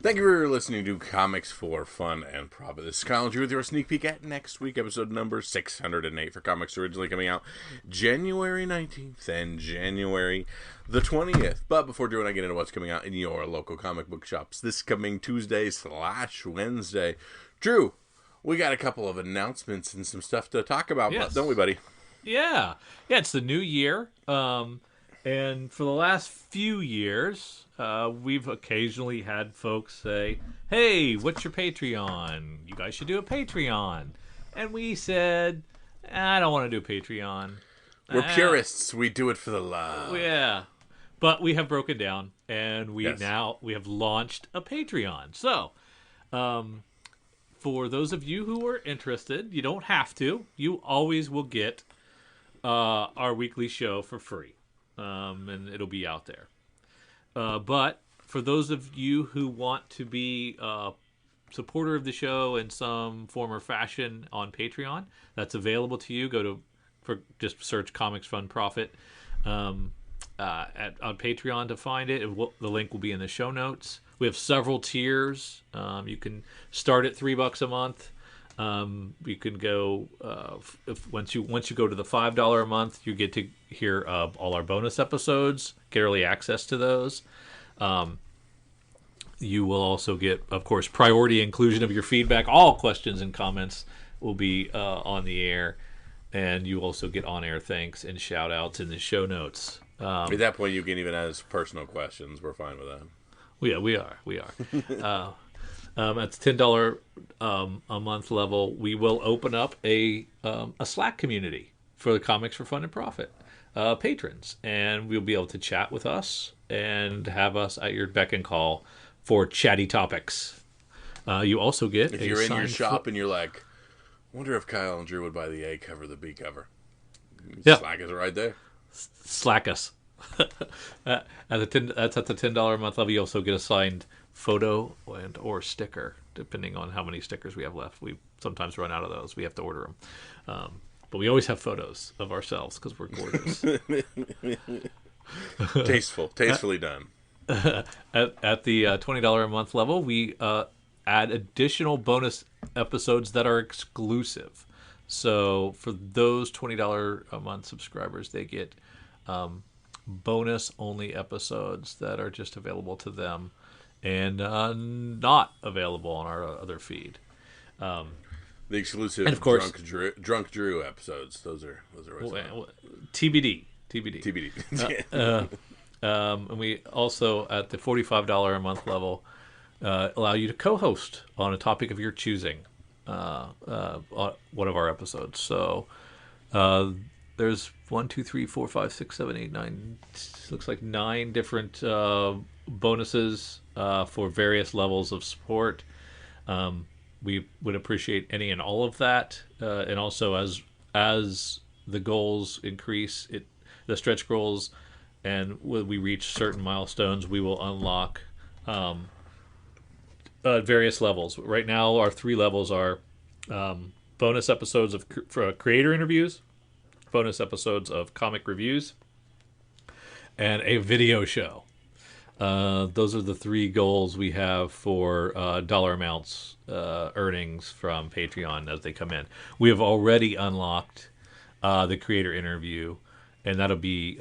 Thank you for listening to Comics for Fun and Profit. This is Kyle and Drew with your sneak peek at next week, episode number 608 for comics originally coming out January 19th and January the 20th. But before Drew and I get into what's coming out in your local comic book shops this coming Tuesday/Wednesday, Drew, we got a couple of announcements and some stuff to talk about, Yes. don't we, buddy? Yeah, it's the new year. And for the last few years, we've occasionally had folks say, hey, what's your Patreon? You guys should do a Patreon. And we said, I don't want to do a Patreon. We're purists. We do it for the love. Yeah. But we have broken down, and we Yes. have launched a Patreon. So, for those of you who are interested, you don't have to. You always will get our weekly show for free. And it'll be out there. But for those of you who want to be a supporter of the show in some form or fashion on Patreon, that's available to you. Just search Comics Fun Profit on Patreon to find it. The link will be in the show notes. We have several tiers. You can start at $3 a month. You can go once you go to the $5 a month, you get to hear all our bonus episodes, get early access to those. You will also get, of course, priority inclusion of your feedback. All questions and comments will be on the air, and you also get on-air thanks and shout-outs in the show notes. At that point, you can even ask personal questions. We're fine with that. Yeah, we are. At the $10 a month level, we will open up a Slack community for the Comics for Fun and Profit patrons, and we'll be able to chat with us and have us at your beck and call for chatty topics. You also get if you're in your shop and you're like, wonder if Kyle and Drew would buy the A cover, the B cover. Yeah. Slack is right there. Slack us. That's at the $10 a month level. You also get a signed photo or sticker, depending on how many stickers we have left. We sometimes run out of those. We have to order them. But we always have photos of ourselves because we're gorgeous. Tastefully done. At the $20 a month level, we add additional bonus episodes that are exclusive. So for those $20 a month subscribers, they get bonus only episodes that are just available to them and not available on our other feed. The exclusive, and of course, Drunk Drew episodes. Those are TBD. And we also, at the $45 a month level, allow you to co-host on a topic of your choosing on one of our episodes. So there's 1, 2, 3, 4, 5, 6, 7, 8, 9. Looks like 9 different bonuses for various levels of support. We would appreciate any and all of that, and also as the goals increase, the stretch goals, and when we reach certain milestones, we will unlock various levels. Right now, our 3 levels are bonus episodes for creator interviews, bonus episodes of comic reviews, and a video show. Those are the 3 goals we have for dollar amounts earnings from Patreon as they come in. We have already unlocked the creator interview, and that'll be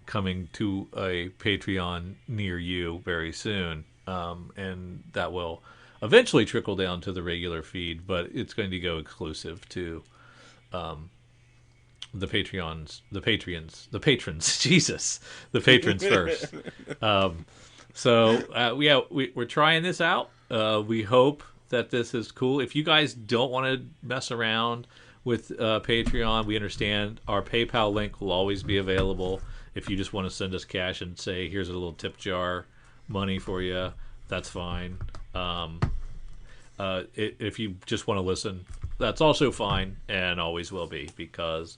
coming to a Patreon near you very soon. And that will eventually trickle down to the regular feed, but it's going to go exclusive to the patrons, Jesus, the patrons first. We're trying this out. We hope that this is cool. If you guys don't want to mess around with Patreon, we understand. Our PayPal link will always be available. If you just want to send us cash and say, here's a little tip jar money for you, that's fine. If you just want to listen, that's also fine and always will be, because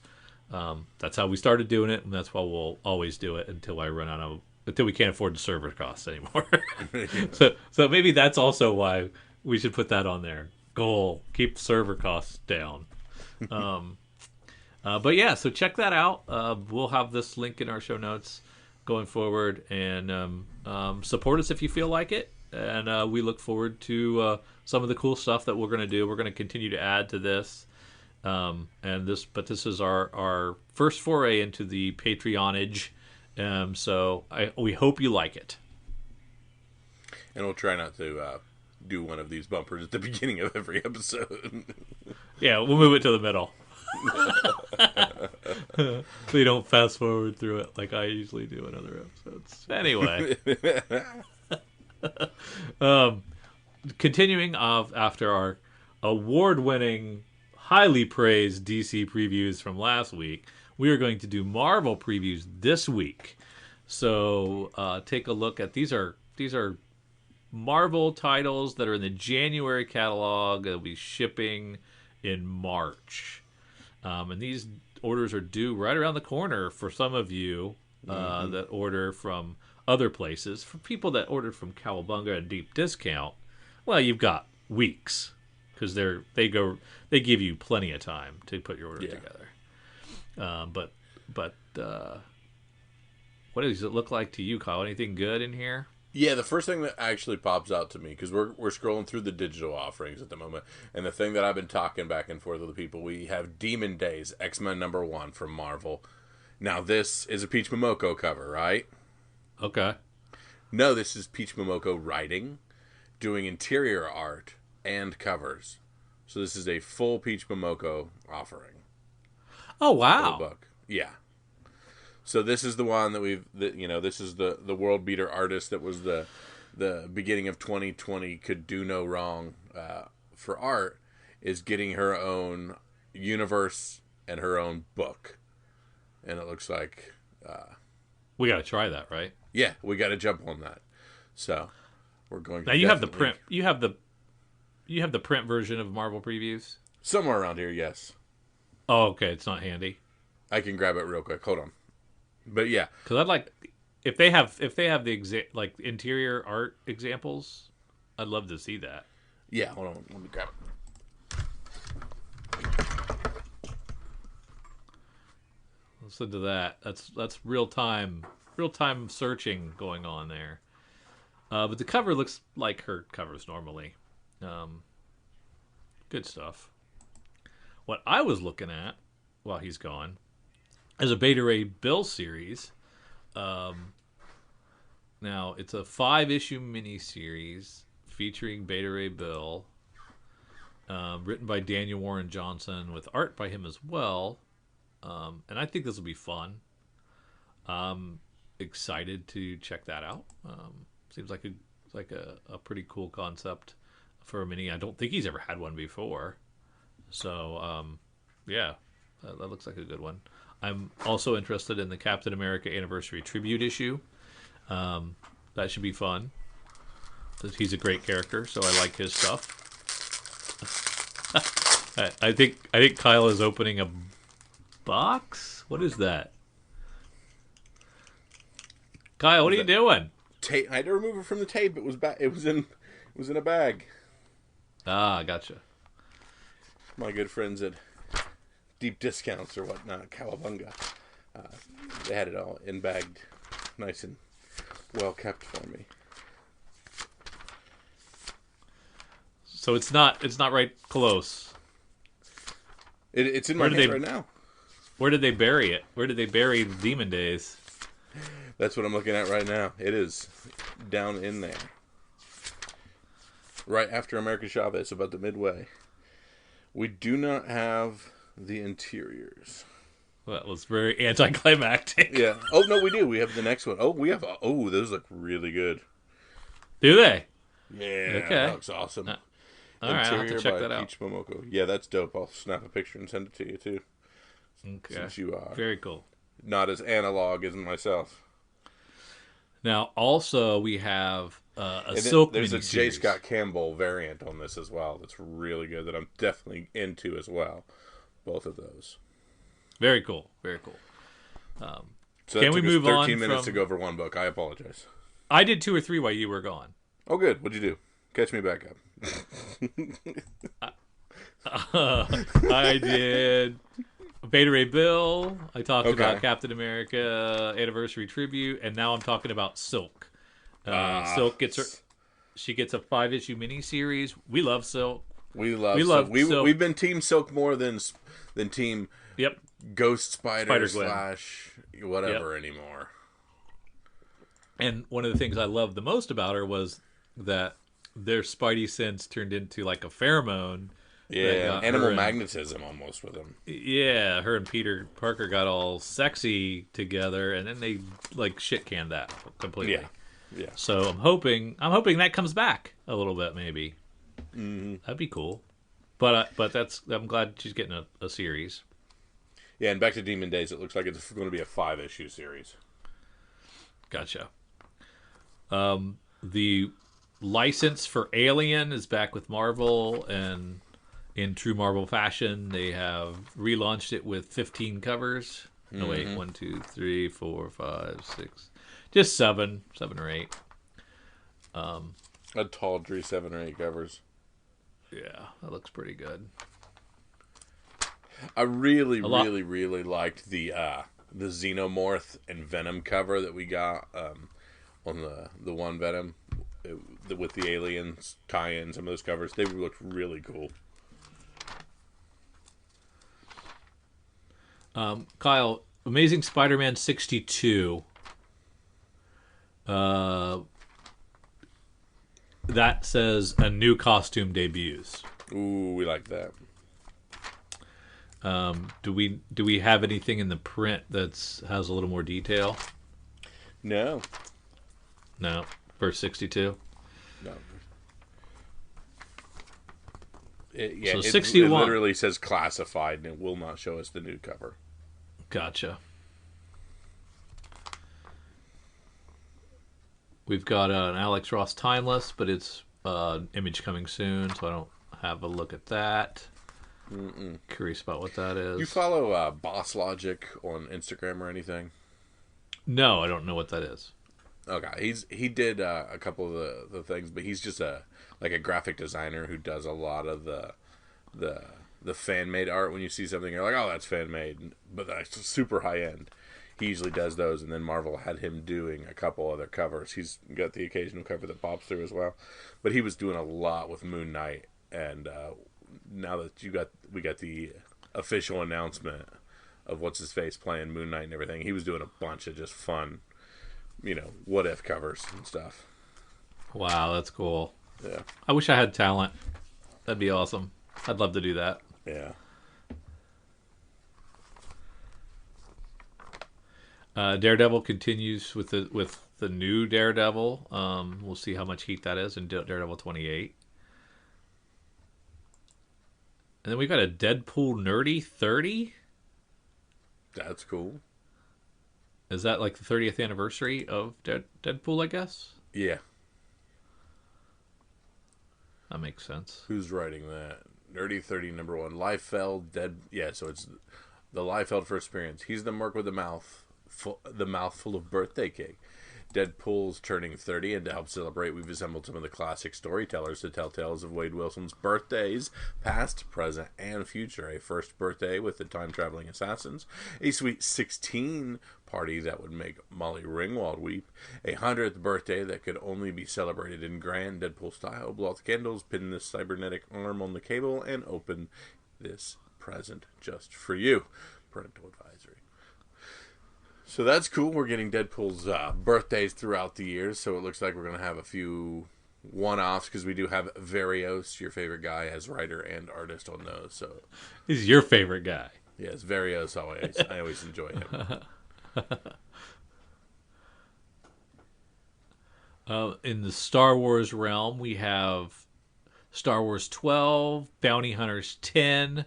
that's how we started doing it, and that's why we'll always do it until we can't afford the server costs anymore. So maybe that's also why we should put that on there. Goal: keep server costs down. But yeah, so check that out. We'll have this link in our show notes going forward, and support us if you feel like it. and we look forward to some of the cool stuff that we're going to do. We're going to continue to add to this, but this is our first foray into the Patreonage. So we hope you like it. And we'll try not to do one of these bumpers at the beginning of every episode. Yeah, we'll move it to the middle. So you don't fast forward through it like I usually do in other episodes. Anyway. Continuing off after our award-winning, highly praised DC previews from last week, we are going to do Marvel previews this week. So take a look at these are Marvel titles that are in the January catalog. They'll be shipping in March. And these orders are due right around the corner for some of you that order from other places. For people that order from Cowabunga and Deep Discount, well, you've got weeks because they give you plenty of time to put your order together. But what does it look like to you, Kyle? Anything good in here? Yeah, the first thing that actually pops out to me, because we're scrolling through the digital offerings at the moment, and the thing that I've been talking back and forth with the people, we have Demon Days, X-Men #1 from Marvel. Now, this is a Peach Momoko cover, right? Okay. No, this is Peach Momoko writing, doing interior art, and covers. So this is a full Peach Momoko offering. Oh, wow. Book. Yeah. So this is the one that this is the world beater artist that was the beginning of 2020 could do no wrong for art, is getting her own universe and her own book. And it looks like we got to try that, right? Yeah, we got to jump on that. So we're going to now you have the print. You have the print version of Marvel previews somewhere around here. Yes. Oh, okay. It's not handy. I can grab it real quick. Hold on. But yeah, because I'd like if they have the interior art examples, I'd love to see that. Yeah, hold on. Let me grab it. Listen to that. That's real time searching going on there. But the cover looks like her covers normally. Good stuff. What I was looking at while he's gone is a Beta Ray Bill series. Now it's a 5-issue miniseries featuring Beta Ray Bill, written by Daniel Warren Johnson with art by him as well. And I think this will be fun. I'm excited to check that out. Seems like a pretty cool concept for a mini. I don't think he's ever had one before. So, yeah, that looks like a good one. I'm also interested in the Captain America Anniversary Tribute issue. That should be fun. He's a great character, so I like his stuff. I think Kyle is opening a box. What is that? Kyle, what are you doing? Tape. I had to remove it from the tape. It was in a bag. Ah, gotcha. My good friends at Deep Discounts or whatnot, Cowabunga, they had it all in bagged, nice and well kept for me. So it's not right close. It's in my hand right now. Where did they bury it? Where did they bury Demon Days? That's what I'm looking at right now. It is down in there. Right after America Chavez, about the midway. We do not have the interiors. Well, that was very anticlimactic. Yeah. Oh, no, we do. We have the next one. Oh, we have... those look really good. Do they? Yeah. Okay. That looks awesome. All right, I'll have to check that out. Peach Momoko. Yeah, that's dope. I'll snap a picture and send it to you, too. Okay. Since you are very cool. Not as analog as myself. Now, also, we have a Silk There's miniseries. a J. Scott Campbell variant on this as well that's really good that I'm definitely into as well. Both of those. Very cool. Very cool. So can we move 13 on minutes to go over one book. I apologize. I did 2 or 3 while you were gone. Oh, good. What'd you do? Catch me back up. I did Beta Ray Bill. I talked about Captain America Anniversary Tribute, and now I'm talking about Silk. Silk gets her. She gets a 5-issue miniseries. We love Silk. We We love Silk. love Silk. We've been Team Silk more than Team Yep. Ghost Spider Spider-Gwen. / whatever anymore. And one of the things I loved the most about her was that their Spidey sense turned into like a pheromone. Yeah, animal magnetism almost with them. Yeah, her and Peter Parker got all sexy together, and then they like shit canned that completely. Yeah. So I'm hoping that comes back a little bit, maybe. Mm-hmm. That'd be cool. But I'm glad she's getting a series. Yeah, and back to Demon Days, it looks like it's going to be a 5-issue series. Gotcha. The license for Alien is back with Marvel, and in true Marvel fashion, they have relaunched it with 15 covers. No, wait, 1, 2, 3, 4, 5, 6, just seven or eight. A tawdry 7 or 8 covers. Yeah, that looks pretty good. I really liked the Xenomorph and Venom cover that we got on the one Venom with the aliens tie-in. Some of those covers, they looked really cool. Kyle, Amazing Spider-Man 62. That says a new costume debuts. Ooh, we like that. Do we have anything in the print that's has a little more detail? No. For 62. No. So it 61. It literally says classified, and it will not show us the new cover. Gotcha. We've got an Alex Ross Timeless, but it's image coming soon, so I don't have a look at that. Curious about what that is. You follow Boss Logic on Instagram or anything? No, I don't know what that is. Okay, he did a couple of the things, but he's just a graphic designer who does a lot of the fan made art. When you see something, you're like, oh, that's fan made, but that's super high end. He usually does those, and then Marvel had him doing a couple other covers. He's got the occasional cover that pops through as well, but he was doing a lot with Moon Knight. And now that we got the official announcement of what's his face playing Moon Knight and everything, he was doing a bunch of just fun, what if covers and stuff. Wow, that's cool. Yeah, I wish I had talent. That'd be awesome. I'd love to do that. yeah. Daredevil continues with the new Daredevil. We'll see how much heat that is in Daredevil 28. And then we got a Deadpool Nerdy 30. That's cool. Is that like the 30th anniversary of Deadpool, I guess? Yeah. That makes sense. Who's writing that? Nerdy 30 #1. Liefeld Yeah, so it's the Liefeld first appearance. He's the merc with the mouthful of birthday cake. Deadpool's turning 30, and to help celebrate, we've assembled some of the classic storytellers to tell tales of Wade Wilson's birthdays, past, present, and future. A first birthday with the time-traveling assassins, a sweet 16 party that would make Molly Ringwald weep, a 100th birthday that could only be celebrated in grand Deadpool style. Blow out the candles, pin this cybernetic arm on the cable, and open this present just for you. Parental advisory. So that's cool. We're getting Deadpool's birthdays throughout the years, so it looks like we're going to have a few one-offs because we do have Varios, your favorite guy, as writer and artist on those. So He's your favorite guy. yes, Varios I always enjoy him. In the Star Wars realm, we have Star Wars 12, Bounty Hunters 10,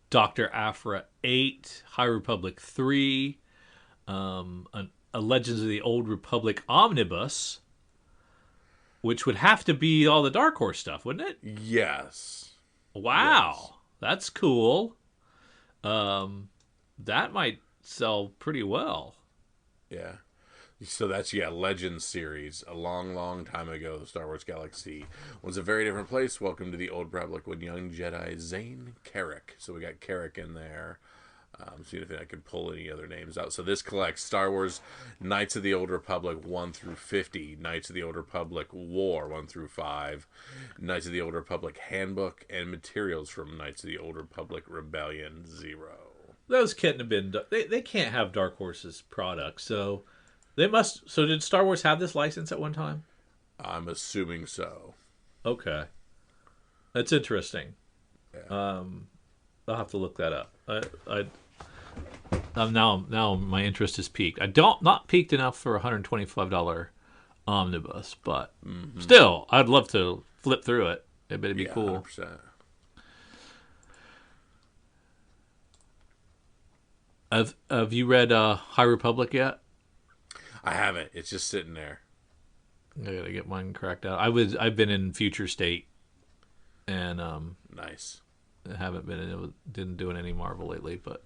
Dr. Aphra 8, High Republic 3, a Legends of the Old Republic omnibus, which would have to be all the Dark Horse stuff, wouldn't it? Yes. Wow, Yes. That's cool. That might sell pretty well. Yeah. So that's, Legends series. A long, long time ago, the Star Wars galaxy was a very different place. Welcome to the Old Republic with young Jedi Zane Carrick. So we got Carrick in there. Seeing if I can pull any other names out. So this collects Star Wars Knights of the Old Republic 1 through 50, Knights of the Old Republic War 1 through 5, Knights of the Old Republic Handbook, and materials from Knights of the Old Republic Rebellion 0. Those couldn't have been. They can't have Dark Horse's products, so they must. So did Star Wars have this license at one time? I'm assuming so. Okay, that's interesting. Yeah. I'll have to look that up. Now my interest is peaked. I don't not peaked enough for a $125 omnibus, but still, I'd love to flip through it. It'd be cool. 100%. Have you read High Republic yet? I haven't. It's just sitting there. I gotta get mine cracked out. I've been in Future State, and Nice. I haven't been in. Didn't do any Marvel lately, but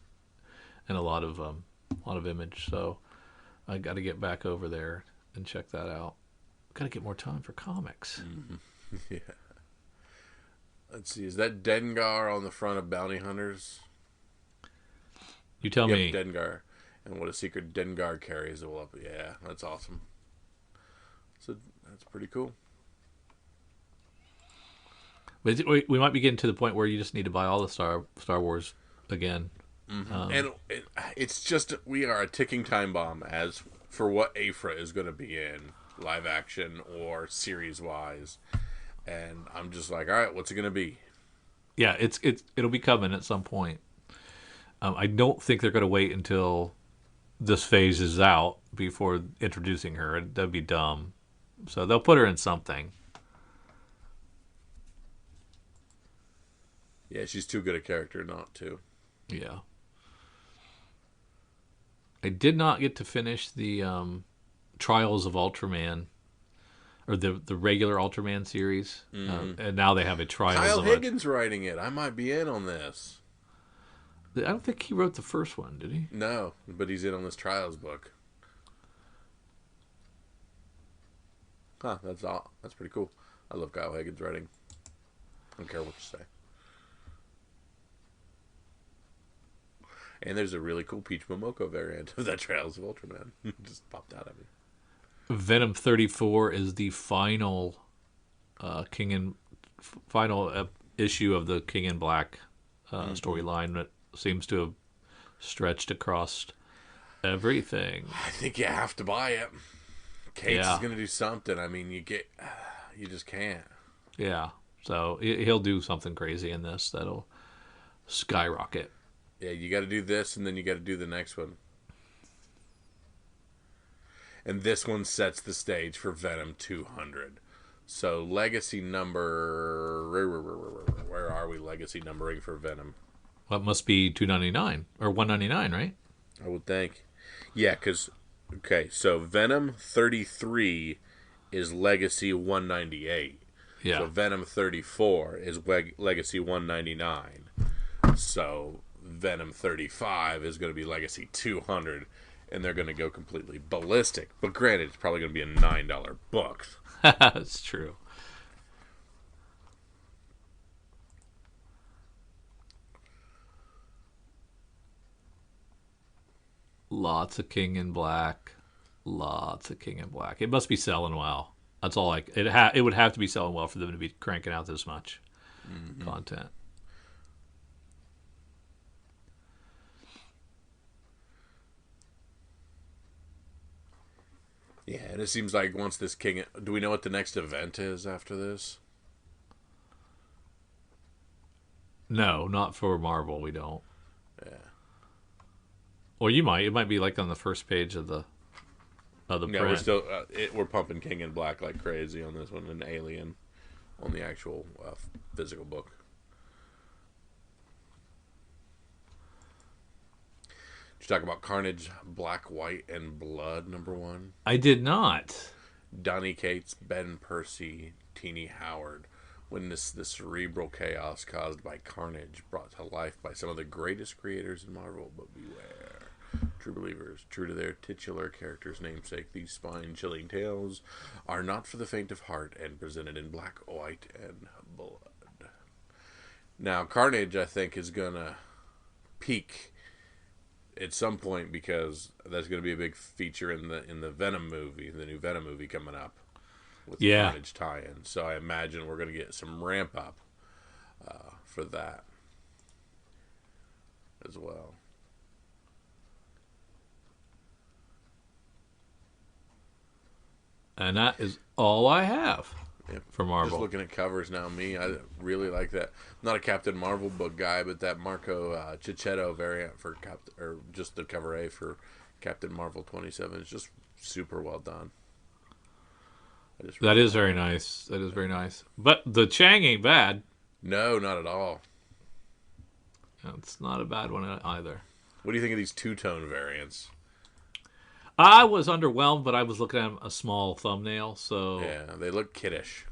and a lot of Image. So I got to get back over there and check that out. Got to get more time for comics. Yeah. Let's see. Is that Dengar on the front of Bounty Hunters? You tell me. Dengar. And what a secret Dengar carries. Well, up. Yeah, that's awesome. So that's pretty cool. But we might be getting to the point where you just need to buy all the Star Wars again. And it's just, we are a ticking time bomb as for what Afra is going to be in live action or series wise. And I'm just like, all right, what's it going to be? Yeah, it'll be coming at some point. I don't think they're going to wait until this phase is out before introducing her. That'd be dumb. So they'll put her in something. Yeah, she's too good a character not to. Yeah. I did not get to finish the Trials of Ultraman, or the regular Ultraman series, and now they have a Trials Kyle of Higgins writing it. I might be in on this. I don't think he wrote the first one, did he? No, but he's in on this Trials book. Huh, that's all. That's pretty cool. I love Kyle Higgins writing. I don't care what you say. And there's a really cool Peach Momoko variant of that Trials of Ultraman. Just popped out at me. Venom 34 is the final issue of the King in Black storyline that seems to have stretched across everything. I think you have to buy it. Cates is going to do something. I mean, you just can't. Yeah. So he'll do something crazy in this that'll skyrocket. Yeah, you got to do this, and then you got to do the next one. And this one sets the stage for Venom 200. So legacy number... Where are we legacy numbering for Venom? Well, it must be 299 or 199, right? I would think. Yeah, because... Okay, so Venom 33 is legacy 198. Yeah. So Venom 34 is legacy 199. So Venom 35 is going to be legacy 200. And they're going to go completely ballistic. But granted, it's probably going to be a $9 book. That's true. Lots of King in Black. Lots of King in Black. It must be selling well. That's all. It would have to be selling well for them to be cranking out this much content. Yeah, and it seems like once this King... Do we know what the next event is after this? No, not for Marvel. We don't. Yeah. Or you might. It might be like on the first page of the print. Yeah, we're still... we're pumping King in Black like crazy on this one, and Alien on the actual physical book. Did you talk about Carnage, Black, White, and Blood, #1? I did not. Donny Cates, Ben Percy, Teenie Howard witness the cerebral chaos caused by Carnage brought to life by some of the greatest creators in Marvel, but beware. True believers, true to their titular character's namesake, these spine-chilling tales are not for the faint of heart and presented in black, white, and blood. Now, Carnage, I think, is going to peak at some point, because there's going to be a big feature in the Venom movie, the new Venom movie coming up with the Yeah. Carnage tie-in. So I imagine we're going to get some ramp up for that as well. And that is all I have Yep. for Marvel. Just looking at covers now, I really like that. I'm not a Captain Marvel book guy, but that Marco Cicchetto variant for or just the cover A for Captain Marvel 27 is just super well done. That is very nice. That is very nice. But the Chang ain't bad. No, not at all. It's not a bad one either. What do you think of these two-tone variants? I was underwhelmed, but I was looking at a small thumbnail, so Yeah, they look kiddish.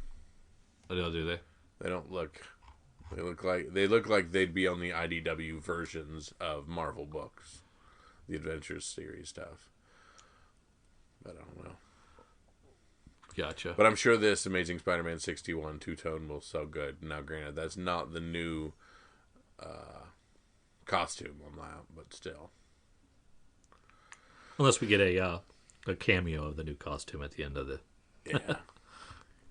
Oh, do they? They don't look. They look like they'd be on the IDW versions of Marvel books, the Adventures series stuff. But I don't know. Gotcha. But I'm sure this Amazing Spider-Man 61 two-tone will sell good. Now, granted, that's not the new costume on that, but still. Unless we get a cameo of the new costume at the end of the. Yeah.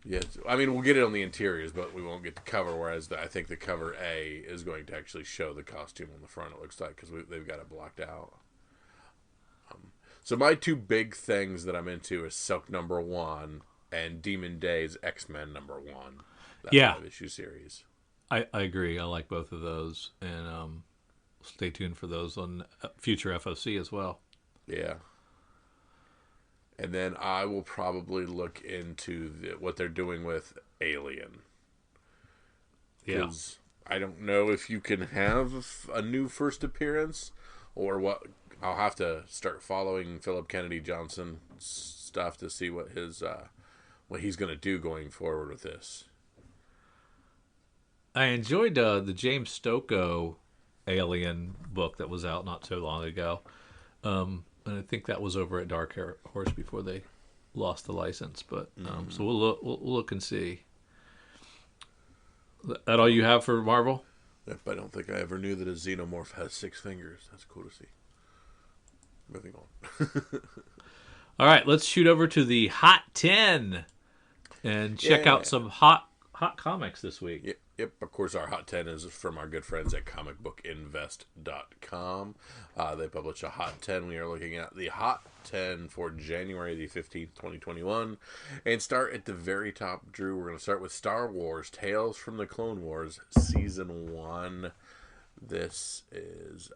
Yes, I mean, we'll get it on the interiors, but we won't get the cover, whereas I think the cover A is going to actually show the costume on the front, it looks like, because they've got it blocked out. So my two big things that I'm into is Silk #1 and Demon Days X-Men #1. That 5-issue series. I agree. I like both of those, and stay tuned for those on future FOC as well. Yeah. And then I will probably look into what they're doing with Alien. Because I don't know if you can have a new first appearance or what. I'll have to start following Philip Kennedy Johnson stuff to see what he's going to do going forward with this. I enjoyed the James Stokoe Alien book that was out not so long ago. And I think that was over at Dark Horse before they lost the license. But so we'll look and see. That all you have for Marvel? Yep, I don't think I ever knew that a xenomorph has 6 fingers. That's cool to see. Moving on. All right, let's shoot over to the Hot 10 and check out some hot comics this week. Yep, of course, our Hot 10 is from our good friends at comicbookinvest.com. They publish a Hot 10. We are looking at the Hot 10 for January the 15th, 2021. And start at the very top, Drew. We're going to start with Star Wars, Tales from the Clone Wars, Season 1. This is...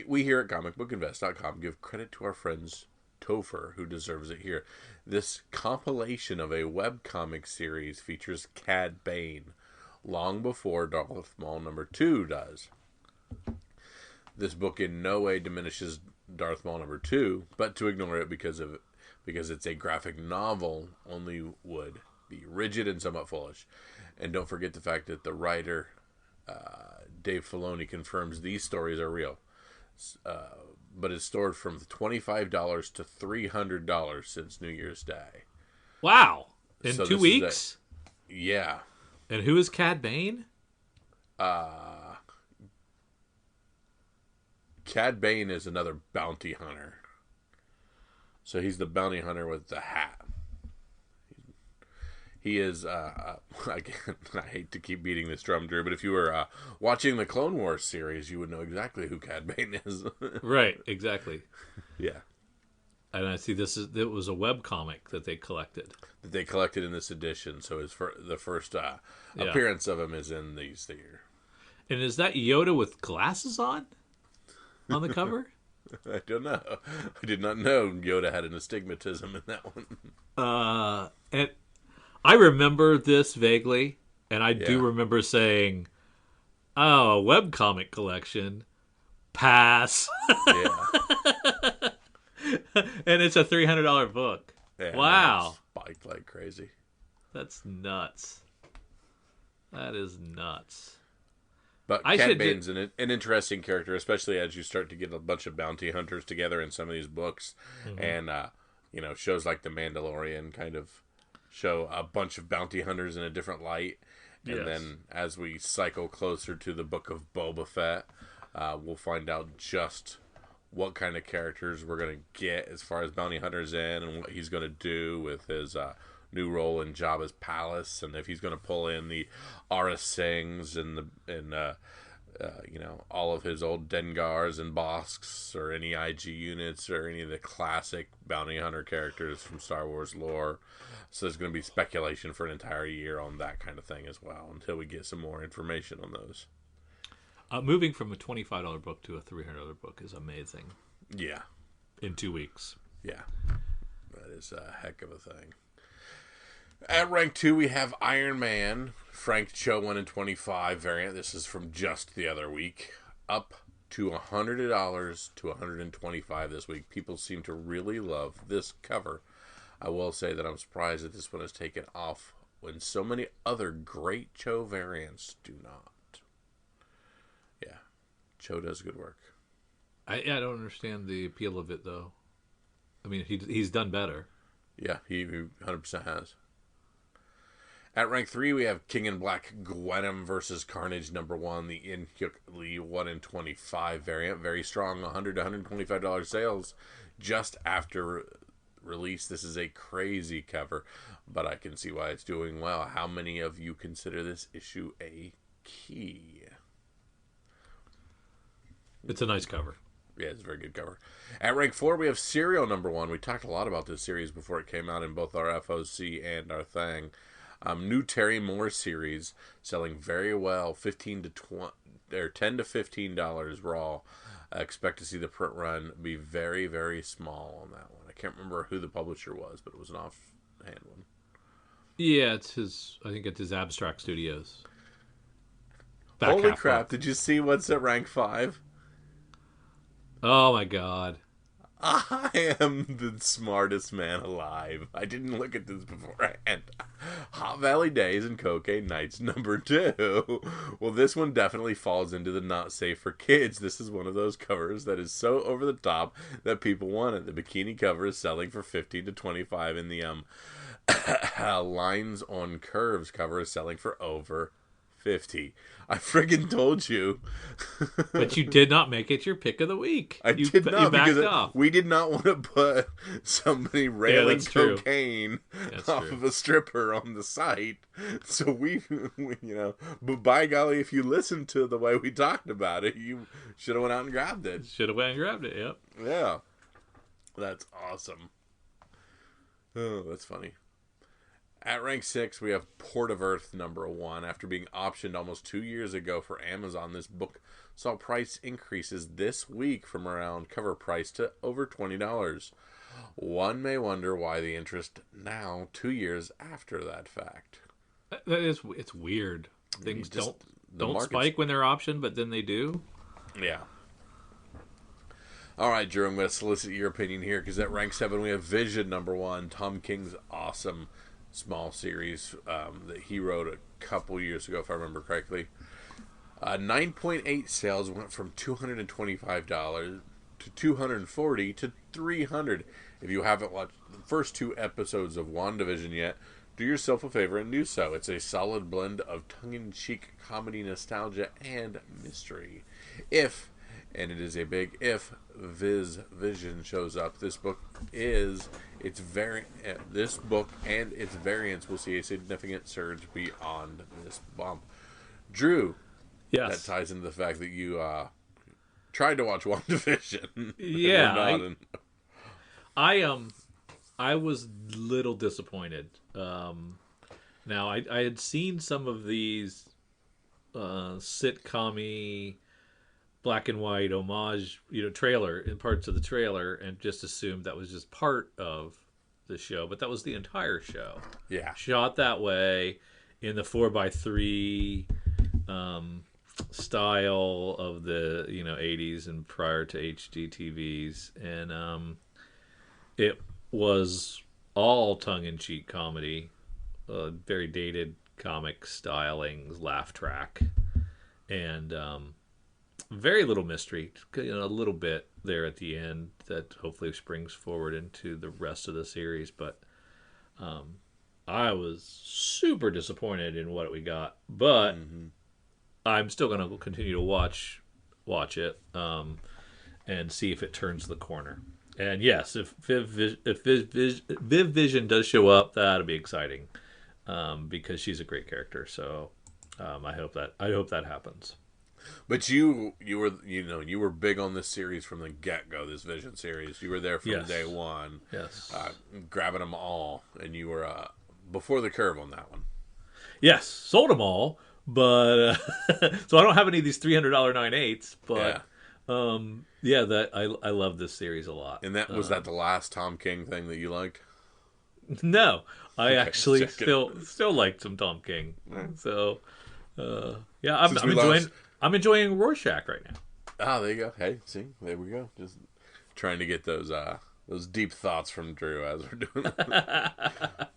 we here at comicbookinvest.com give credit to our friends Topher, who deserves it here. This compilation of a webcomic series features Cad Bane long before Darth Maul #2 does. This book in no way diminishes Darth Maul #2, but to ignore it because it's a graphic novel only would be rigid and somewhat foolish. And don't forget the fact that the writer Dave Filoni confirms these stories are real. But it's stored from $25 to $300 since New Year's Day. Wow. In 2 weeks? Yeah. And who is Cad Bane? Cad Bane is another bounty hunter. So he's the bounty hunter with the hat. He is, again, I hate to keep beating this drum, Drew, but if you were watching the Clone Wars series, you would know exactly who Cad Bane is. Right, exactly. Yeah. And I see it was a webcomic that they collected. That they collected in this edition, so the first appearance of him is in these here. And is that Yoda with glasses on the cover? I don't know. I did not know Yoda had an astigmatism in that one. And I remember this vaguely, and I do remember saying, "Oh, a webcomic collection, pass." Yeah. And it's a $300 book. Yeah, wow, spiked like crazy. That's nuts. That is nuts. But Cad Bane's an interesting character, especially as you start to get a bunch of bounty hunters together in some of these books, and shows like The Mandalorian kind of show a bunch of bounty hunters in a different light, and then as we cycle closer to the book of Boba Fett, We'll find out just what kind of characters we're going to get as far as Bounty Hunter's in, and what he's going to do with his new role in Jabba's palace, and if he's going to pull in the Aura Singhs and all of his old Dengars and Bosks, or any IG units, or any of the classic bounty hunter characters from Star Wars lore. So there's going to be speculation for an entire year on that kind of thing as well, until we get some more information on those. Moving from a $25 book to a $300 book is amazing. Yeah. In 2 weeks. Yeah. That is a heck of a thing. At rank 2, we have Iron Man, Frank Cho 1 in 25 variant. This is from just the other week. Up to $100 to $125 this week. People seem to really love this cover. I will say that I'm surprised that this one has taken off when so many other great Cho variants do not. Yeah. Cho does good work. I don't understand the appeal of it, though. I mean, he's done better. Yeah, he 100% has. At rank 3, we have King in Black Gwenem versus Carnage #1, the In-Hyuk Lee 1 in 25 variant. Very strong, $100 to $125 sales just after release. This is a crazy cover, but I can see why it's doing well. How many of you consider this issue a key? It's a nice cover. Yeah, it's a very good cover. At rank 4, we have Serial #1. We talked a lot about this series before it came out in both our FOC and our thing. New Terry Moore series, selling very well, $10 to $15 raw. I expect to see the print run be very, very small on that one. I can't remember who the publisher was, but it was an offhand one. Yeah, I think it's his Abstract Studios. Holy crap, did you see what's at rank 5? Oh my god. I am the smartest man alive. I didn't look at this beforehand. Hot Valley Days and Cocaine Nights #2. Well, this one definitely falls into the not safe for kids. This is one of those covers that is so over the top that people want it. The bikini cover is selling for $15 to $25, and the Lines on Curves cover is selling for over $50. I friggin' told you. But you did not make it your pick of the week. You did not, because we did not want to put somebody railing cocaine off of a stripper on the site. So we, but by golly, if you listened to the way we talked about it, you should have went out and grabbed it. Yep. Yeah. That's awesome. Oh, that's funny. At rank 6, we have Port of Earth #1. After being optioned almost 2 years ago for Amazon, this book saw price increases this week from around cover price to over $20. One may wonder why the interest now, 2 years after that fact. It's weird. Things don't spike when they're optioned, but then they do. Yeah. All right, Drew, I'm going to solicit your opinion here, because at rank 7, we have Vision #1, Tom King's awesome small series that he wrote a couple years ago, if I remember correctly. 9.8 sales went from $225 to $240 to $300. If you haven't watched the first 2 episodes of WandaVision yet, do yourself a favor and do so. It's a solid blend of tongue-in-cheek comedy, nostalgia, and mystery. And it is a big if, Vision shows up, this book and its variants will see a significant surge beyond this bump. Drew, yes, that ties into the fact that you tried to watch WandaVision. Yeah, I was little disappointed. Now I had seen some of these sitcom-y black and white homage, trailer in parts of the trailer, and just assumed that was just part of the show, but that was the entire show. Yeah, shot that way in the 4:3 style of the 80s and prior to HD TVs, and it was all tongue-in-cheek comedy, very dated comic stylings, laugh track, and very little mystery, a little bit there at the end that hopefully springs forward into the rest of the series. But I was super disappointed in what we got. But I'm still going to continue to watch watch it and see if it turns the corner. And yes, if Viv Vision does show up, that'll be exciting because she's a great character. So I hope that happens. But you were big on this series from the get go. This Vision series, you were there from Yes. day one. Yes. Grabbing them all, and you were before the curve on that one. Yes, sold them all, but so I don't have any of these $300 9/8s. But that I love this series a lot. And that was that the last Tom King thing that you liked? No, I actually check still like some Tom King. Right. So Since I'm enjoying Rorschach right now. Ah, there you go. Hey, see, there we go. Just trying to get those deep thoughts from Drew as we're doing it.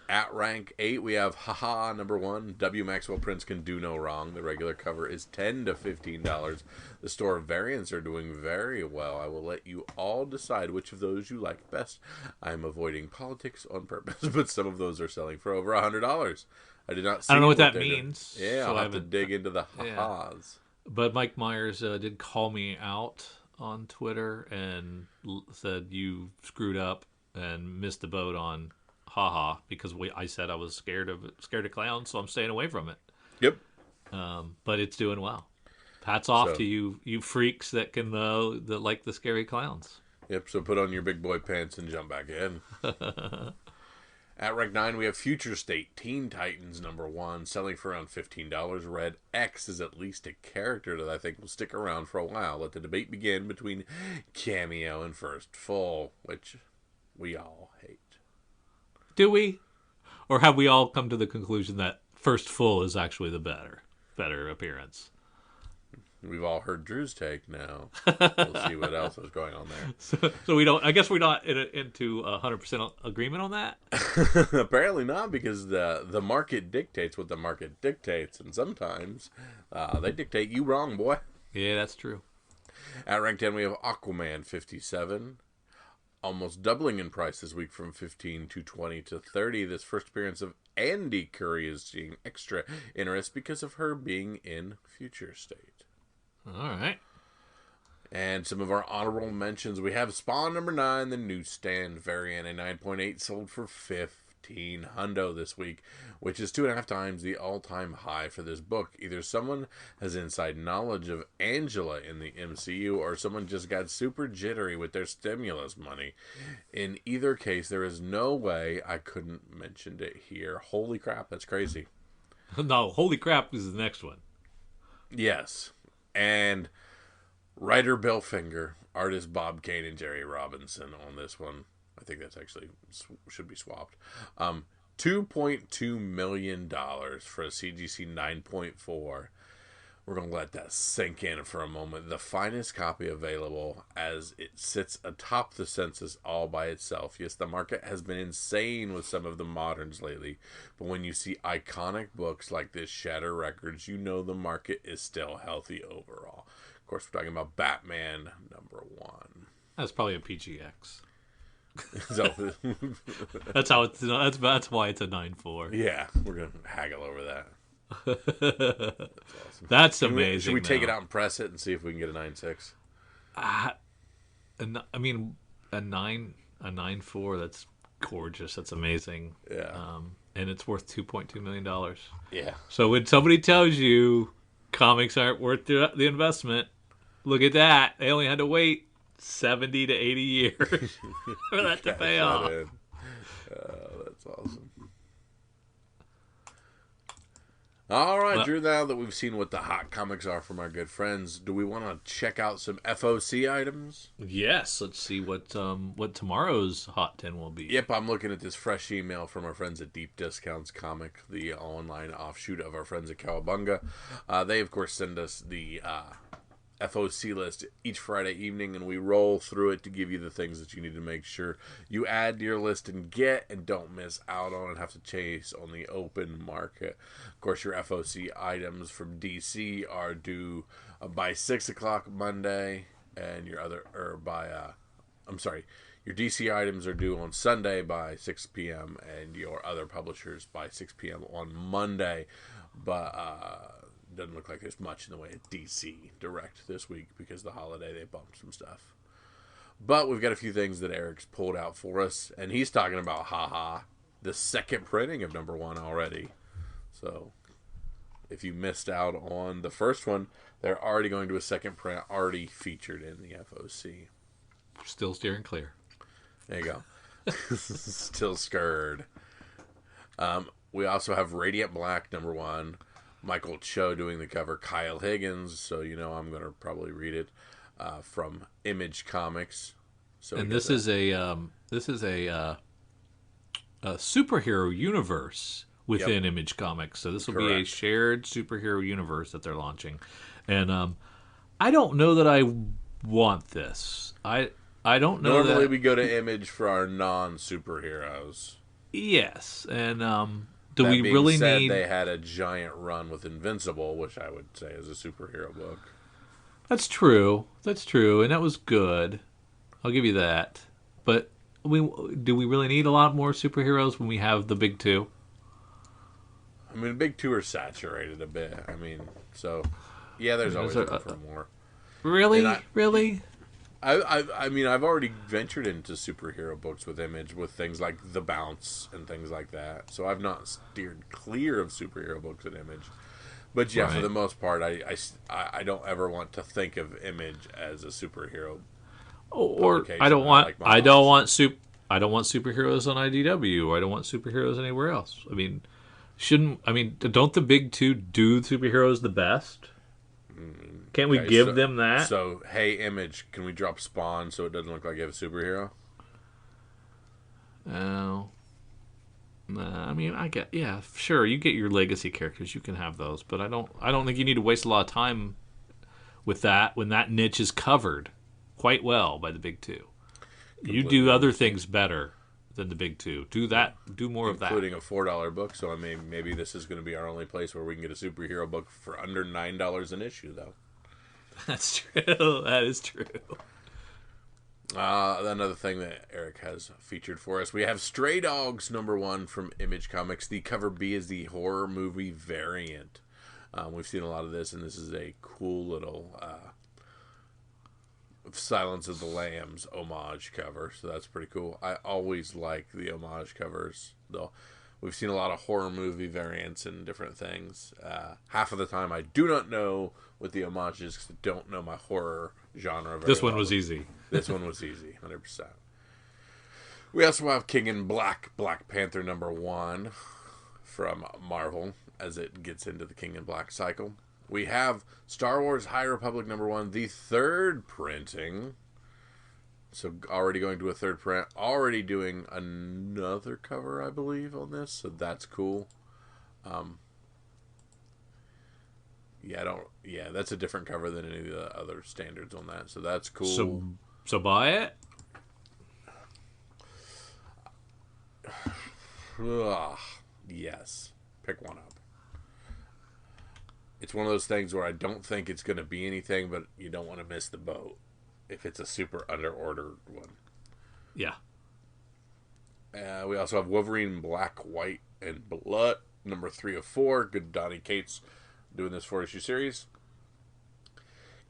At rank 8, we have Haha number 1. W. Maxwell Prince Can Do No Wrong. The regular cover is $10 to $15. The store variants are doing very well. I will let you all decide which of those you like best. I'm avoiding politics on purpose, but some of those are selling for over $100. I did not see I don't know what that they're doing. means. Yeah, so I'll have to dig into the ha-has. But Mike Myers did call me out on Twitter and said you screwed up and missed the boat on haha because I said I was scared of clowns, so I'm staying away from it. Yep. But it's doing well. Hats off So- to you freaks that can that like the scary clowns. Yep, so put on your big boy pants and jump back in. At rank 9, we have Future State Teen Titans number 1, selling for around $15. Red X is at least a character that I think will stick around for a while. Let the debate begin between Cameo and First Full, which we all hate. Do we? Or have we all come to the conclusion that First Full is actually the better appearance? We've all heard Drew's take now. We'll see what else is going on there. So we don't. I guess we're not into 100% agreement on that. Apparently not, because the market dictates what the market dictates, and sometimes they dictate you wrong, boy. Yeah, that's true. At rank 10, we have Aquaman 57, almost doubling in price this week from 15 to 20 to 30. This first appearance of Andy Curry is seeing extra interest because of her being in Future State. All right. And some of our honorable mentions, we have Spawn number 9, the newsstand variant, a 9.8 sold for $15 this week, which is 2.5 times the all-time high for this book. Either someone has inside knowledge of Angela in the MCU, or someone just got super jittery with their stimulus money. In either case, there is no way I couldn't mention it here. Holy crap, that's crazy. No, holy crap is the next one. Yes. And writer Bill Finger, artist Bob Kane, and Jerry Robinson on this one. I think that's actually should be swapped. $2.2 million for a CGC 9.4. We're going to let that sink in for a moment. The finest copy available, as it sits atop the census all by itself. Yes, the market has been insane with some of the moderns lately, but when you see iconic books like this Shatter Records, you know the market is still healthy overall. Of course, we're talking about Batman number 1. That's probably a PGX. So, That's how it's. That's why it's a 9.4. yeah, we're going to haggle over that. That's awesome. That's amazing. Should we take it out and press it and see if we can get a 9.6? I mean, a 9.4. That's gorgeous. That's amazing. Yeah. And it's worth $2.2 million. Yeah. So when somebody tells you comics aren't worth the investment, look at that. They only had to wait 70 to 80 years for that to pay off. That's awesome. All right, Drew, now that we've seen what the hot comics are from our good friends, do we want to check out some FOC items? Yes, let's see what tomorrow's Hot 10 will be. Yep, I'm looking at this fresh email from our friends at Deep Discounts Comic, the online offshoot of our friends at Cowabunga. They, of course, send us the FOC list each Friday evening, and we roll through it to give you the things that you need to make sure you add to your list and get, and don't miss out on and have to chase on the open market. Of course, your FOC items from DC are due by 6 o'clock Monday, and your DC items are due on Sunday by 6 p.m. and your other publishers by 6 p.m. on Monday. But doesn't look like there's much in the way of DC Direct this week because of the holiday they bumped some stuff. But we've got a few things that Eric's pulled out for us, and he's talking about the second printing of number 1 already. So if you missed out on the first one, they're already going to a second print, already featured in the FOC. Still steering clear. There you go. Still scared. We also have Radiant Black number 1. Michael Cho doing the cover. Kyle Higgins, so I'm going to probably read it from Image Comics. So and this is a superhero universe within Image Comics. So this will be a shared superhero universe that they're launching. And I don't know that I want this. I don't know. Normally we go to Image for our non-superheroes. Yes, and do we really need? They had a giant run with Invincible, which I would say is a superhero book. That's true, and that was good. I'll give you that. But do we really need a lot more superheroes when we have the big 2? I mean, the big 2 are saturated a bit. I mean, so yeah, there's always room for more. Really? I mean, I've already ventured into superhero books with Image, with things like The Bounce and things like that. So I've not steered clear of superhero books at Image. But yeah, for the most part, I don't ever want to think of Image as a superhero. Or I don't want superheroes on IDW, or I don't want superheroes anywhere else. I mean, don't the big 2 do superheroes the best? Can't we give them that? So, hey, Image, can we drop Spawn so it doesn't look like you have a superhero? Oh. I mean, sure, you get your legacy characters, you can have those, but I don't think you need to waste a lot of time with that when that niche is covered quite well by the big 2. You do other things better than the big 2. Do more of that. Including a $4 book, so I mean, maybe this is going to be our only place where we can get a superhero book for under $9 an issue, though. That's true. That is true. Another thing that Eric has featured for us, we have Stray Dogs number 1 from Image Comics. The cover B is the horror movie variant. We've seen a lot of this, and this is a cool little Silence of the Lambs homage cover, so that's pretty cool. I always like the homage covers, though. We've seen a lot of horror movie variants and different things. Half of the time, I do not know what the homage is because I don't know my horror genre very This one well. was easy. This one was easy, 100%. We also have King in Black Panther number 1 from Marvel as it gets into the King in Black cycle. We have Star Wars High Republic number 1, the 3rd printing. So already going to a 3rd print. Already doing another cover, I believe, on this. So that's cool. That's a different cover than any of the other standards on that. So that's cool. So buy it? Yes. Pick one up. It's one of those things where I don't think it's going to be anything, but you don't want to miss the boat if it's a super under-ordered one. Yeah. We also have Wolverine Black, White, and Blood, number 3 of 4. Good Donnie Cates doing this 4-issue series.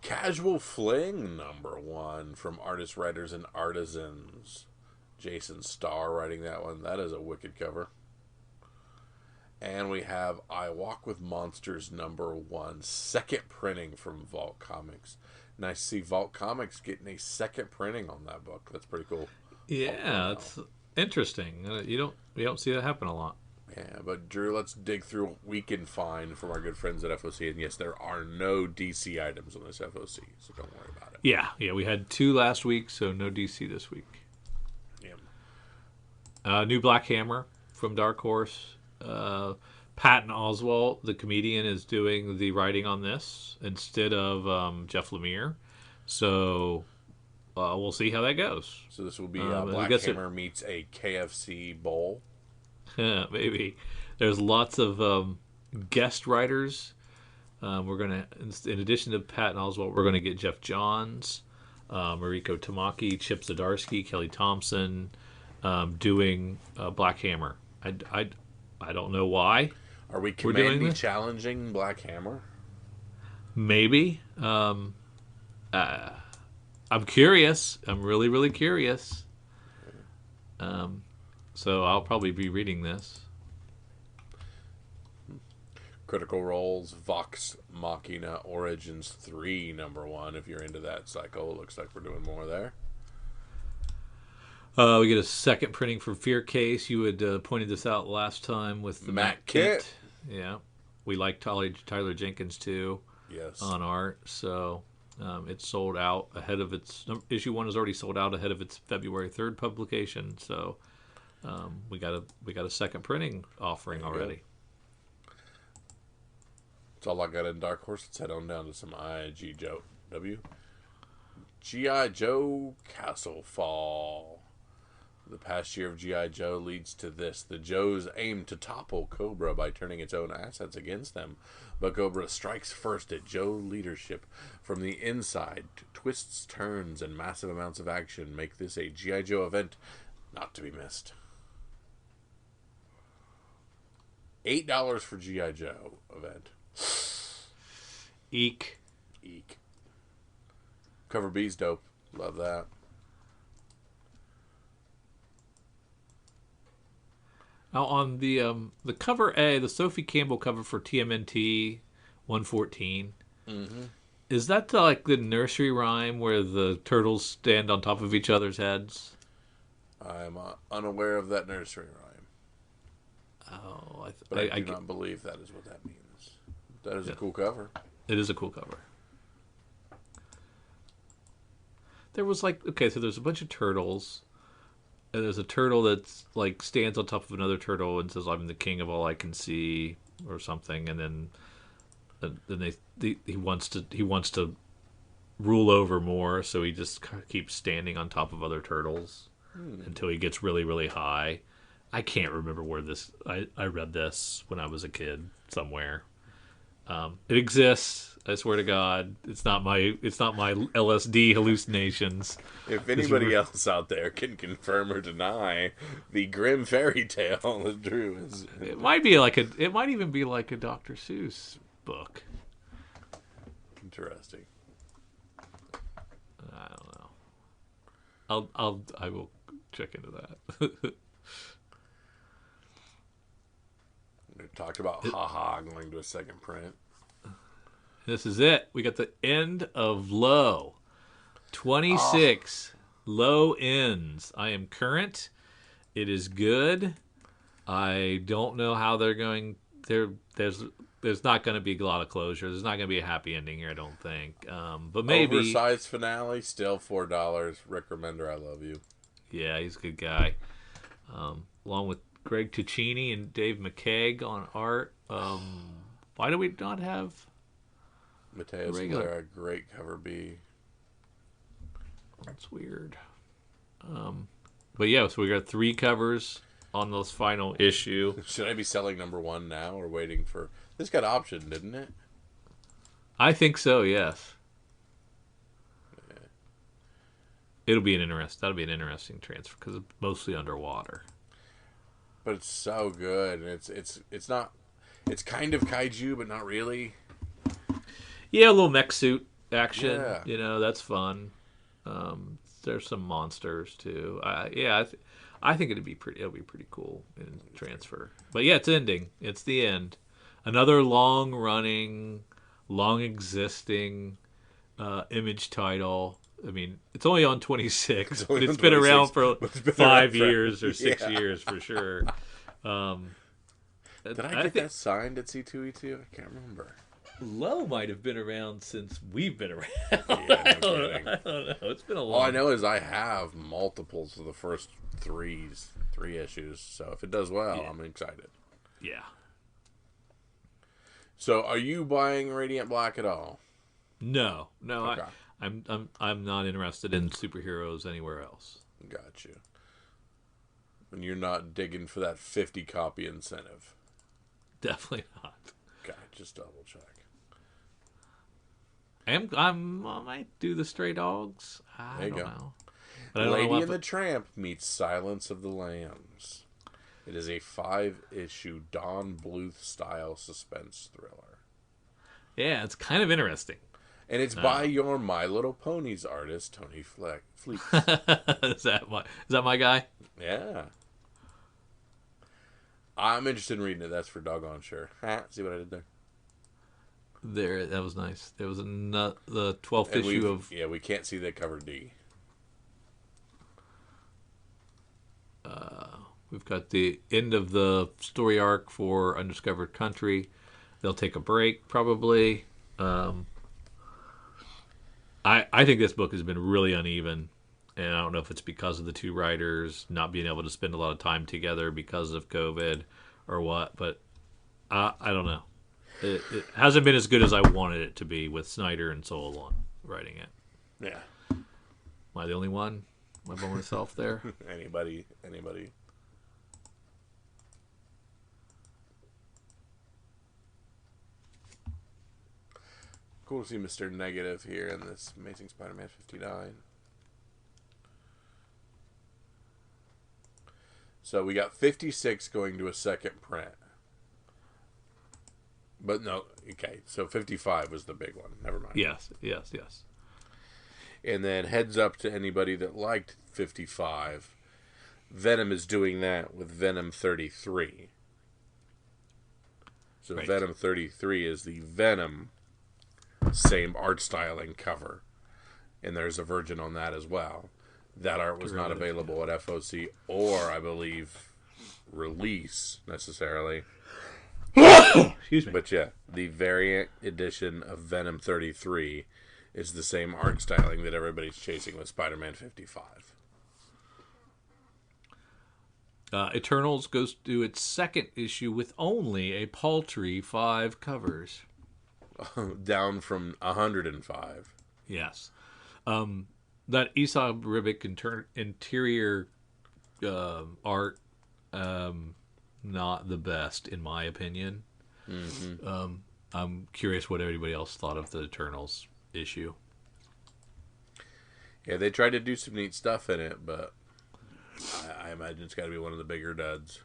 Casual Fling, number 1, from Artists, Writers, and Artisans. Jason Starr writing that one. That is a wicked cover. And we have I Walk with Monsters, number 1, 2nd printing from Vault Comics. Nice to see Vault Comics getting a 2nd printing on that book. That's pretty cool. Yeah, it's interesting. You don't see that happen a lot. Yeah, but Drew, let's dig through what we can find from our good friends at FOC. And yes, there are no DC items on this FOC, so don't worry about it. Yeah, we had 2 last week, so no DC this week. Yeah. New Black Hammer from Dark Horse. Patton Oswalt, the comedian, is doing the writing on this instead of Jeff Lemire. So we'll see how that goes. So this will be Black Hammer meets a KFC bowl. Maybe. There's lots of guest writers. We're gonna, in addition to Patton Oswalt, we're gonna get Jeff Johns, Mariko Tamaki, Chip Zdarsky, Kelly Thompson, doing Black Hammer. I don't know why. Are we Commandy challenging Black Hammer? Maybe. I'm curious. I'm really, really curious. So I'll probably be reading this. Critical Role's Vox Machina Origins 3 #1. If you're into that cycle, looks like we're doing more there. We get a second printing for Fear Case. You had pointed this out last time with the Matt Kent. Yeah. We like Tyler Jenkins too. Yes. On art. So it's sold out ahead of its issue 1 is already sold out ahead of its February 3rd publication. So we got a second printing offering already. That's all I got in Dark Horse. Let's head on down to some IGW. G.I. Joe Castle Fall. The past year of G.I. Joe leads to this. The Joes aim to topple Cobra by turning its own assets against them. But Cobra strikes first at Joe leadership from the inside. Twists, turns, and massive amounts of action make this a G.I. Joe event not to be missed. $8 for G.I. Joe event. Eek. Cover B's dope. Love that. Now on the cover A, the Sophie Campbell cover for TMNT 114. Mm-hmm. Is that like the nursery rhyme where the turtles stand on top of each other's heads? I'm unaware of that nursery rhyme. Oh, But I do not believe that is what that means. That is a cool cover. It is a cool cover. There was so there's a bunch of turtles, and there's a turtle that's like stands on top of another turtle and says, "I'm the king of all I can see," or something, and then he wants to rule over more, so he just keeps standing on top of other turtles until he gets really, really high. I can't remember where I read this when I was a kid somewhere. It exists. I swear to God, it's not my LSD hallucinations. If anybody else out there can confirm or deny the grim fairy tale that Drew is, it might even be like a Dr. Seuss book. Interesting. I don't know. I will check into that. We talked about haha going to a second print. This is it. We got the end of Low. 26 Low ends. I am current. It is good. I don't know how they're going. There's not going to be a lot of closure. There's not going to be a happy ending here, I don't think. But maybe Oversized finale, still $4. Rick Remender, I love you. Yeah, he's a good guy. Along with Greg Ticini and Dave McKeag on art. Why do we not have Mateus Blair, a great cover B. That's weird. But yeah, so we got 3 covers on this final issue. Should I be selling #1 now or waiting for... This got optioned, didn't it? I think so, yes. Yeah. That'll be an interesting transfer because it's mostly underwater. But it's so good. And it's not... It's kind of kaiju, but not really. Yeah, a little mech suit action. Yeah. That's fun. There's some monsters too. I think it'll be pretty cool in transfer. But yeah, it's ending. It's the end. Another long running, long existing Image title. I mean, it's only on 26, but it's been around for 5 years or 6 years for sure. Did I get that signed at C2E2? I can't remember. Low might have been around since we've been around. Yeah, no kidding. I don't know. It's been a long. All I know is I have multiples of the first three issues. So if it does well, I'm excited. Yeah. So are you buying Radiant Black at all? No. Okay. I'm not interested in superheroes anywhere else. Got you. And you're not digging for that 50 copy incentive. Definitely not. Okay, just double check. I might do the Stray Dogs. I don't know. But Lady and the Tramp meets Silence of the Lambs. It is a 5-issue Don Bluth style suspense thriller. Yeah, it's kind of interesting. And it's by your My Little Ponies artist, Tony Fleets. Is that my guy? Yeah. I'm interested in reading it. That's for doggone sure. See what I did there? There, that was nice. There was the 12th issue of. Yeah, we can't see the cover D. We've got the end of the story arc for Undiscovered Country. They'll take a break probably. I think this book has been really uneven, and I don't know if it's because of the two writers not being able to spend a lot of time together because of COVID or what, but I don't know. It hasn't been as good as I wanted it to be with Snyder and Solon writing it. Yeah. Am I the only one? Am I by myself there? Anybody. Cool to see Mr. Negative here in this Amazing Spider-Man 59. So we got 56 going to a second print. But no, okay, so 55 was the big one. Never mind. Yes. And then heads up to anybody that liked 55. Venom is doing that with Venom 33. So right. Venom 33 is the Venom same art styling cover. And there's a Virgin on that as well. That art was not available at FOC or, I believe, release necessarily. Excuse me. But yeah, the variant edition of Venom 33 is the same art styling that everybody's chasing with Spider-Man 55. Eternals goes to its second issue with only a paltry 5 covers. Down from 105. Yes. That Esau Ribic interior art, not the best, in my opinion. Mm-hmm. I'm curious what everybody else thought of the Eternals issue. Yeah, they tried to do some neat stuff in it, but I imagine it's got to be one of the bigger duds.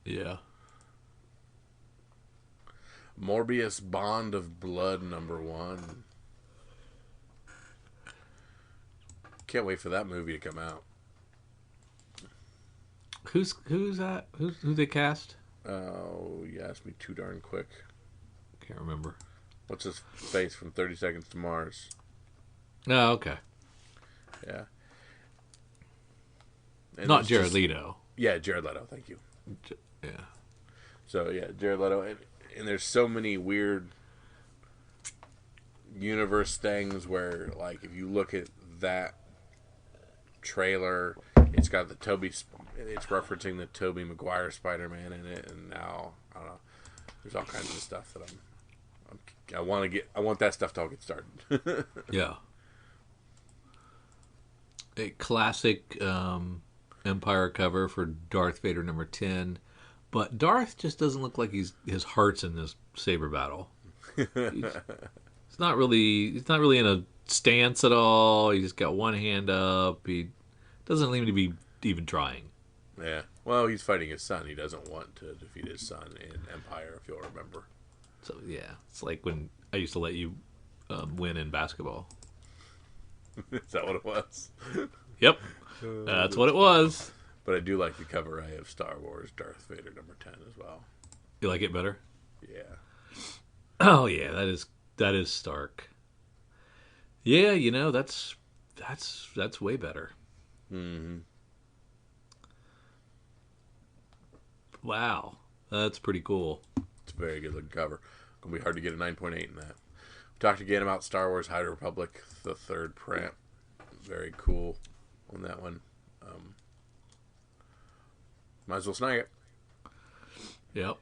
Yeah. Morbius Bond of Blood #1. Can't wait for that movie to come out. Who's that? Who they cast? Oh, you asked me too darn quick. Can't remember. What's his face from 30 Seconds to Mars? Oh, okay. Yeah. And not Jared Leto. Yeah, Jared Leto. Thank you. Yeah. So, yeah, Jared Leto. And there's so many weird universe things where, like, if you look at that trailer, it's got it's referencing the Tobey Maguire Spider-Man in it, and now, I don't know, there's all kinds of stuff that I want that stuff to all get started. Yeah. A classic Empire cover for Darth Vader #10, but Darth just doesn't look like his heart's in this saber battle. He's not really in a stance at all. He just got one hand up. He doesn't seem to be even trying. Yeah. Well, he's fighting his son. He doesn't want to defeat his son in Empire, if you'll remember. So, yeah. It's like when I used to let you win in basketball. Is that what it was? Yep. That's what it was. But I do like the cover I have Star Wars Darth Vader #10 as well. You like it better? Yeah. Oh, yeah. That is stark. Yeah, that's way better. Mm-hmm. Wow, that's pretty cool. It's a very good looking cover. Gonna be hard to get a 9.8 in that. We talked again about Star Wars High Republic, the third print. Very cool on that one. Might as well snag it. Yep.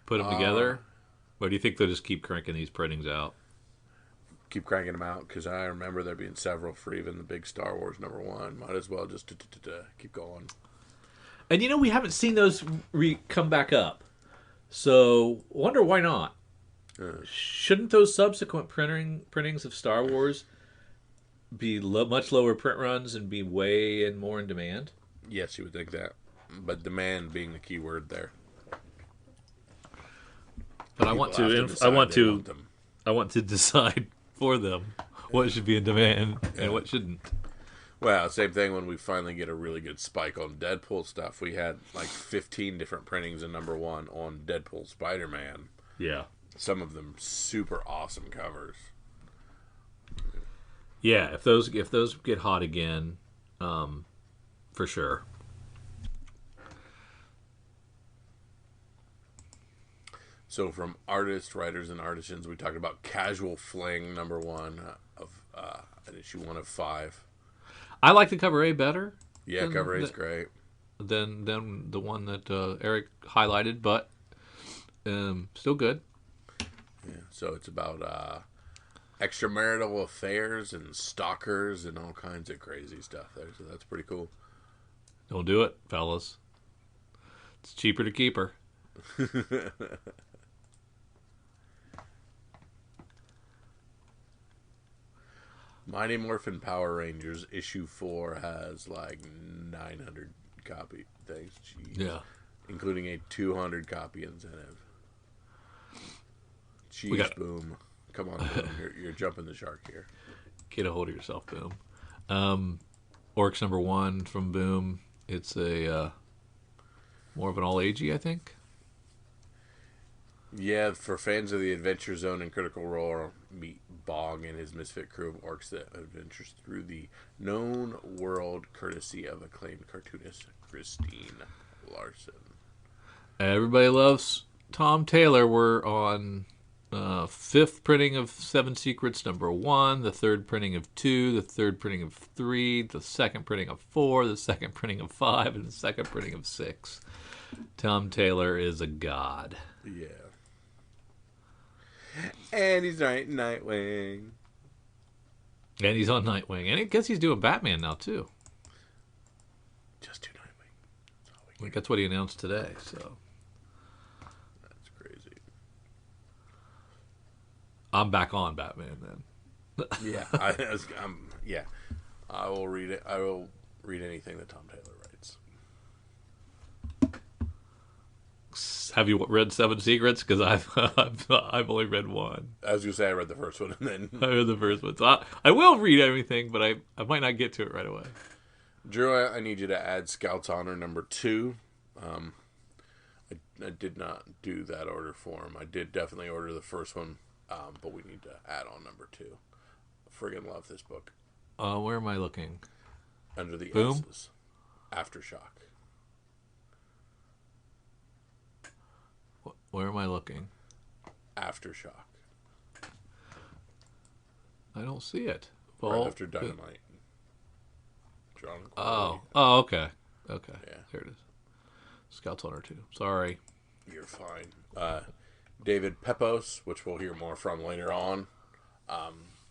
Put them together? Or do you think they'll just keep cranking these printings out? Keep cranking them out, because I remember there being several for even the big Star Wars #1. Might as well just keep going. And we haven't seen those come back up. So, wonder why not? Shouldn't those subsequent printings of Star Wars be much lower print runs and be way more in demand? Yes, you would think that. But demand being the key word there. but I People want have to. I decide want they to. want them. I want to decide for them what should be in demand and what shouldn't. Well, same thing when we finally get a really good spike on Deadpool stuff. We had like 15 different printings in #1 on Deadpool Spider-Man. Yeah. Some of them super awesome covers. Yeah, if those get hot again, for sure. So from artists, writers, and artisans, we talked about Casual Fling #1 of an issue 1 of 5. I like the cover A better. Yeah, cover A is great. Than the one that Eric highlighted, but still good. Yeah, so it's about extramarital affairs and stalkers and all kinds of crazy stuff there. So that's pretty cool. Don't do it, fellas. It's cheaper to keep her. Mighty Morphin Power Rangers issue 4 has like 900 copy things. Jeez. Yeah. Including a 200 copy incentive. Jeez, Boom. Come on, Boom. You're jumping the shark here. Get a hold of yourself, Boom. Orcs #1 from Boom. It's a more of an all-agey, I think. Yeah, for fans of the Adventure Zone and Critical Role, meet Bog and his misfit crew of orcs that adventures through the known world courtesy of acclaimed cartoonist Christine Larson. Everybody loves Tom Taylor. We're on 5th printing of 7 Secrets #1, the 3rd printing of 2, the 3rd printing of 3, the 2nd printing of 4, the 2nd printing of 5, and the 2nd printing of 6. Tom Taylor is a god. Yeah. And he's Nightwing. And he's on Nightwing. And I guess he's doing Batman now, too. Just do Nightwing. That's what he announced today, so. That's crazy. I'm back on Batman, then. Yeah. Yeah. I will read it. I will read anything that Tom Taylor writes. Have you read 7 Secrets? Because I've only read 1. I was going to say I read the first one and then... I read the first one. So I will read everything, but I might not get to it right away. Drew, I need you to add Scout's Honor #2. I did not do that order for him. I did definitely order the first one, but we need to add on #2. Friggin' love this book. Where am I looking? Under the Boom? S's. Aftershock. Where am I looking? Aftershock. I don't see it. Right after Dynamite. Oh, okay. Okay. Yeah. There it is. Scout's Honor 2. Sorry. You're fine. David Pepos, which we'll hear more from later on.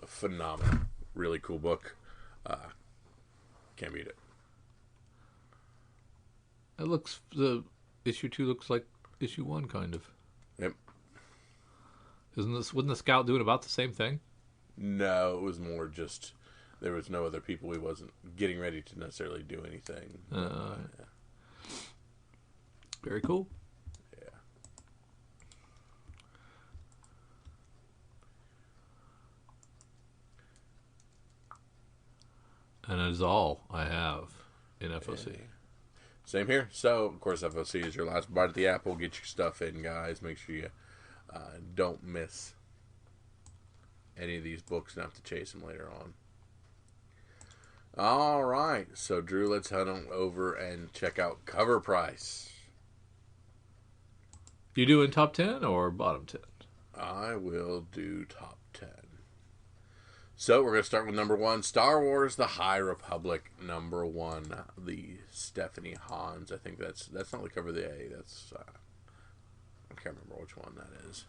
Phenomenal. Really cool book. Can't beat it. The issue 2 looks like issue 1, kind of. Yep. Wasn't the Scout doing about the same thing? No, it was more just there was no other people. He wasn't getting ready to necessarily do anything. Yeah. Very cool. Yeah. And that is all I have in FOC. Yeah. Same here. So, of course, FOC is your last bite at the apple. Get your stuff in, guys. Make sure you don't miss any of these books and have to chase them later on. All right. So, Drew, let's head on over and check out Cover Price. You doing top 10 or bottom 10? I will do top 10. So we're going to start with #1, Star Wars: The High Republic, #1, the Stephanie Hans. I think that's not the cover of the A. That's I can't remember which one that is.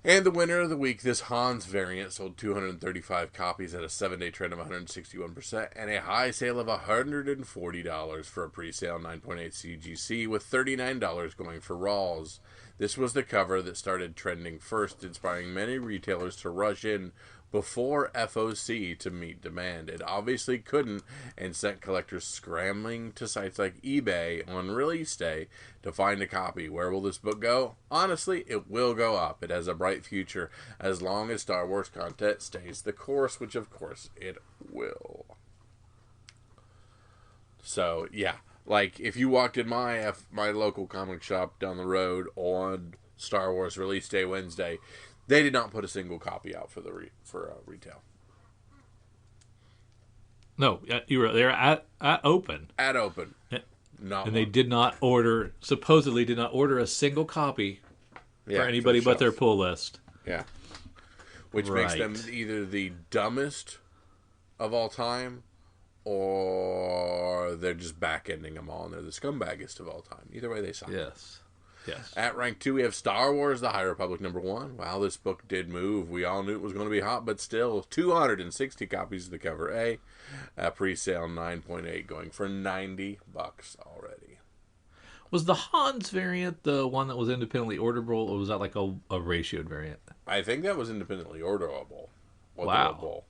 And the winner of the week, this Hans variant, sold 235 copies at a 7-day trend of 161% and a high sale of $140 for a pre-sale 9.8 CGC, with $39 going for Rawls. This was the cover that started trending first, inspiring many retailers to rush in before FOC to meet demand. It obviously couldn't and sent collectors scrambling to sites like eBay on release day to find a copy. Where will this book go? Honestly, it will go up. It has a bright future as long as Star Wars content stays the course, which of course it will. So, yeah. Like, if you walked in my local comic shop down the road on Star Wars release day Wednesday, they did not put a single copy out for retail. No, you were there at open. At open. Not and they did not supposedly did not order a single copy for anybody but their pull list. Yeah. Which makes them either the dumbest of all time, or they're just back-ending them all, and they're the scumbaggest of all time. Either way, they suck. Yes. At rank 2, we have Star Wars, The High Republic, #1. Wow, this book did move. We all knew it was going to be hot, but still, 260 copies of the cover A. Pre-sale 9.8, going for $90 already. Was the Hans variant the one that was independently orderable, or was that like a ratioed variant? I think that was independently orderable. Wow.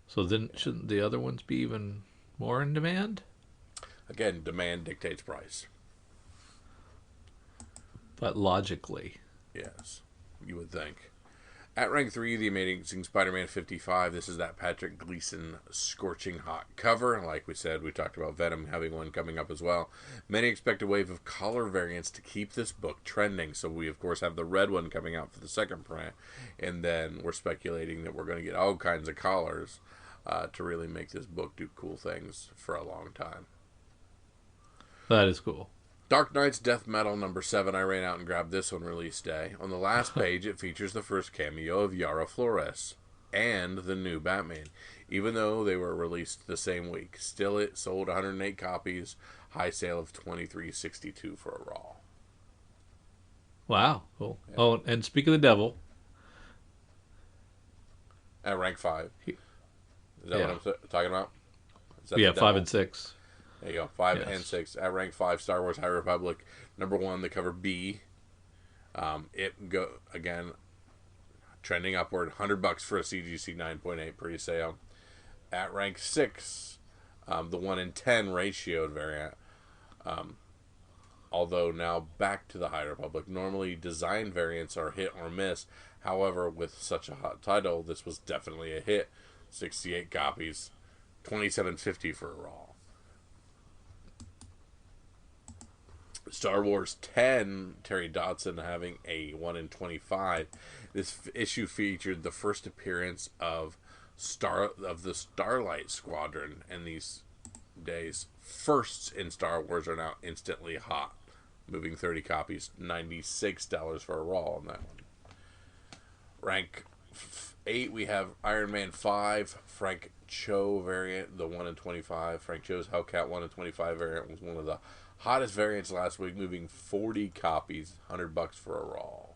So then shouldn't the other ones be even more in demand? Again, demand dictates price. But logically. Yes, you would think. At rank 3, The Amazing Spider-Man 55. This is that Patrick Gleason scorching hot cover. Like we said, we talked about Venom having one coming up as well. Many expect a wave of color variants to keep this book trending. So we, of course, have the red one coming out for the second print. And then we're speculating that we're going to get all kinds of colors to really make this book do cool things for a long time. That is cool. Dark Knight's Death Metal #7. I ran out and grabbed this on release day. On the last page, it features the first cameo of Yara Flores and the new Batman. Even though they were released the same week, still it sold 108 copies. High sale of $23.62 for a raw. Wow, cool. Yeah. Oh, and speak of the devil. At rank 5. Is that what I'm talking about? Yeah, 5 and 6. There you go, 5 and 6. At rank 5, Star Wars High Republic, #1, the cover B. Again, trending upward, $100 for a CGC 9.8 pre-sale. At rank 6, the 1 in 10 ratioed variant. Although now back to the High Republic. Normally, design variants are hit or miss. However, with such a hot title, this was definitely a hit. 68 copies, $27.50 for a raw. Star Wars 10, Terry Dodson having a 1 in 25. This issue featured the first appearance of the Starlight Squadron, and these days, firsts in Star Wars are now instantly hot. Moving 30 copies, $96 for a raw on that one. Rank 8, we have Iron Man 5, Frank Cho variant, the 1 in 25. Frank Cho's Hellcat 1 in 25 variant was one of the hottest variants last week, moving 40 copies, $100 for a raw.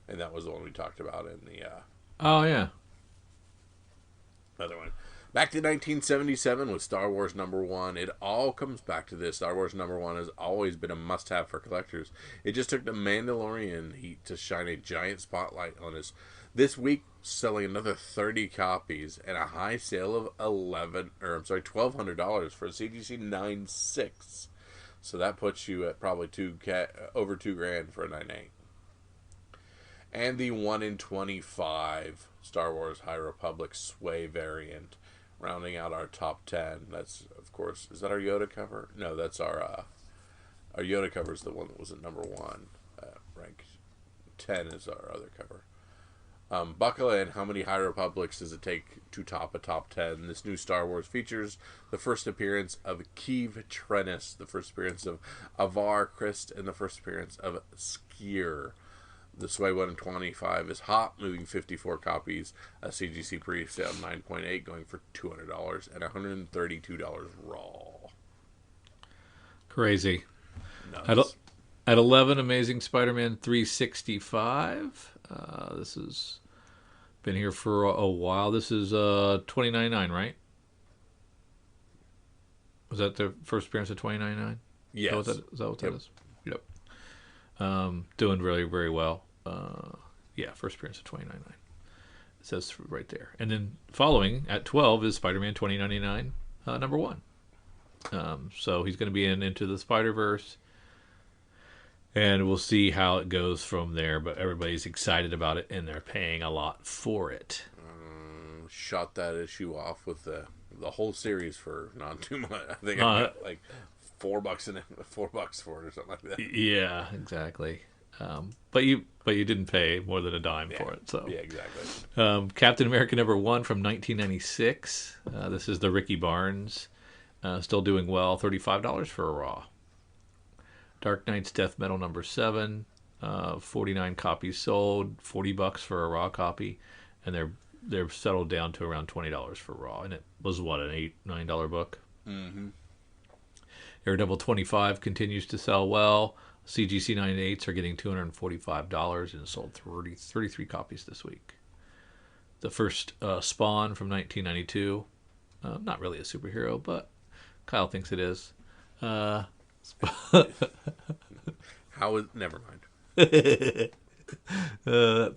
And that was the one we talked about in the oh yeah, other one. Back to 1977 with Star Wars #1. It all comes back to this. Star Wars #1 has always been a must-have for collectors. It just took the Mandalorian heat to shine a giant spotlight on us. This week, selling another 30 copies and a high sale of $1,200 for a CGC 9.6. So that puts you at probably over $2,000 for a 9.8. And the 1 in 25 Star Wars High Republic Sway variant, rounding out our top 10. That's, of course, is that our Yoda cover? No, that's our Yoda cover is the one that was at #1. Rank 10 is our other cover. Buckle in. How many High Republics does it take to top a top 10? This new Star Wars features the first appearance of Keeve Trennis, the first appearance of Avar Christ, and the first appearance of Skier. The Sway 1 in 25 is hot, moving 54 copies. A CGC pre-sale 9.8, going for $200 and $132 raw. Crazy. Nuts. At 11, Amazing Spider-Man 365. This has been here for a while. This is $29.99, right? Was that the first appearance of $29.99? Yes. Is that what that is? Yep. Doing really very well. Yeah, first appearance of 2099. It says right there. And then following at 12 is Spider-Man 2099, number 1. So he's going to be in Into the Spider-Verse. And we'll see how it goes from there. But everybody's excited about it, and they're paying a lot for it. Shot that issue off with the whole series for not too much. I think I got like $4 in it, $4 for it or something like that. Yeah, exactly. But you didn't pay more than a dime for it. So yeah, exactly. Captain America number 1 from 1996. This is the Ricky Barnes, still doing well. $35 for a Raw. Dark Knight's Death Metal number 7. 49 copies sold. $40 for a Raw copy, and they're settled down to around $20 for Raw, and it was what, an $8-9 book. Mm-hmm. Daredevil 25 continues to sell well. CGC 98s are getting $245 and sold 33 copies this week. The first Spawn from 1992, not really a superhero, but Kyle thinks it is. How is? Never mind.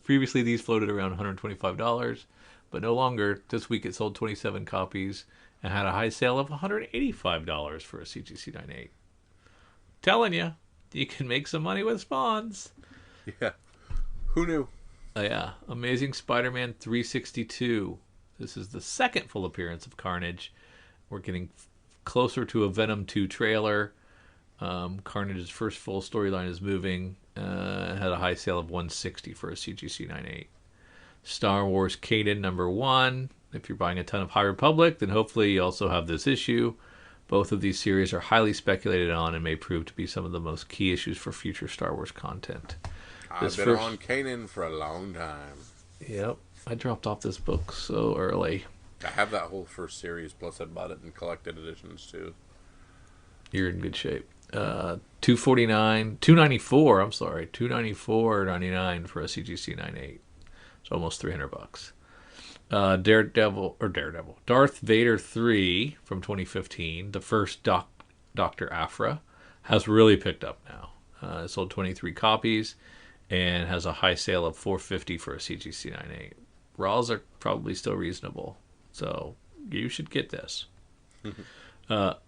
Previously, these floated around $125, but no longer. This week, it sold 27 copies and had a high sale of $185 for a CGC 98. Telling you, you can make some money with Spawns. Yeah. Who knew? Yeah. Amazing Spider-Man 362. This is the second full appearance of Carnage. We're getting closer to a Venom 2 trailer. Carnage's first full storyline is moving. Had a high sale of $160 for a CGC 98. Star Wars Kanan number 1. If you're buying a ton of High Republic, then hopefully you also have this issue. Both of these series are highly speculated on and may prove to be some of the most key issues for future Star Wars content. I've been on Kanan for a long time. Yep. I dropped off this book so early. I have that whole first series, plus I bought it in collected editions too. You're in good shape. $294. I'm sorry, $294.99 for a CGC 98. It's almost $300. Darth Vader 3 from 2015, the first Dr. Aphra, has really picked up now. It sold 23 copies and has a high sale of $450 for a CGC 98. Raws are probably still reasonable, so you should get this.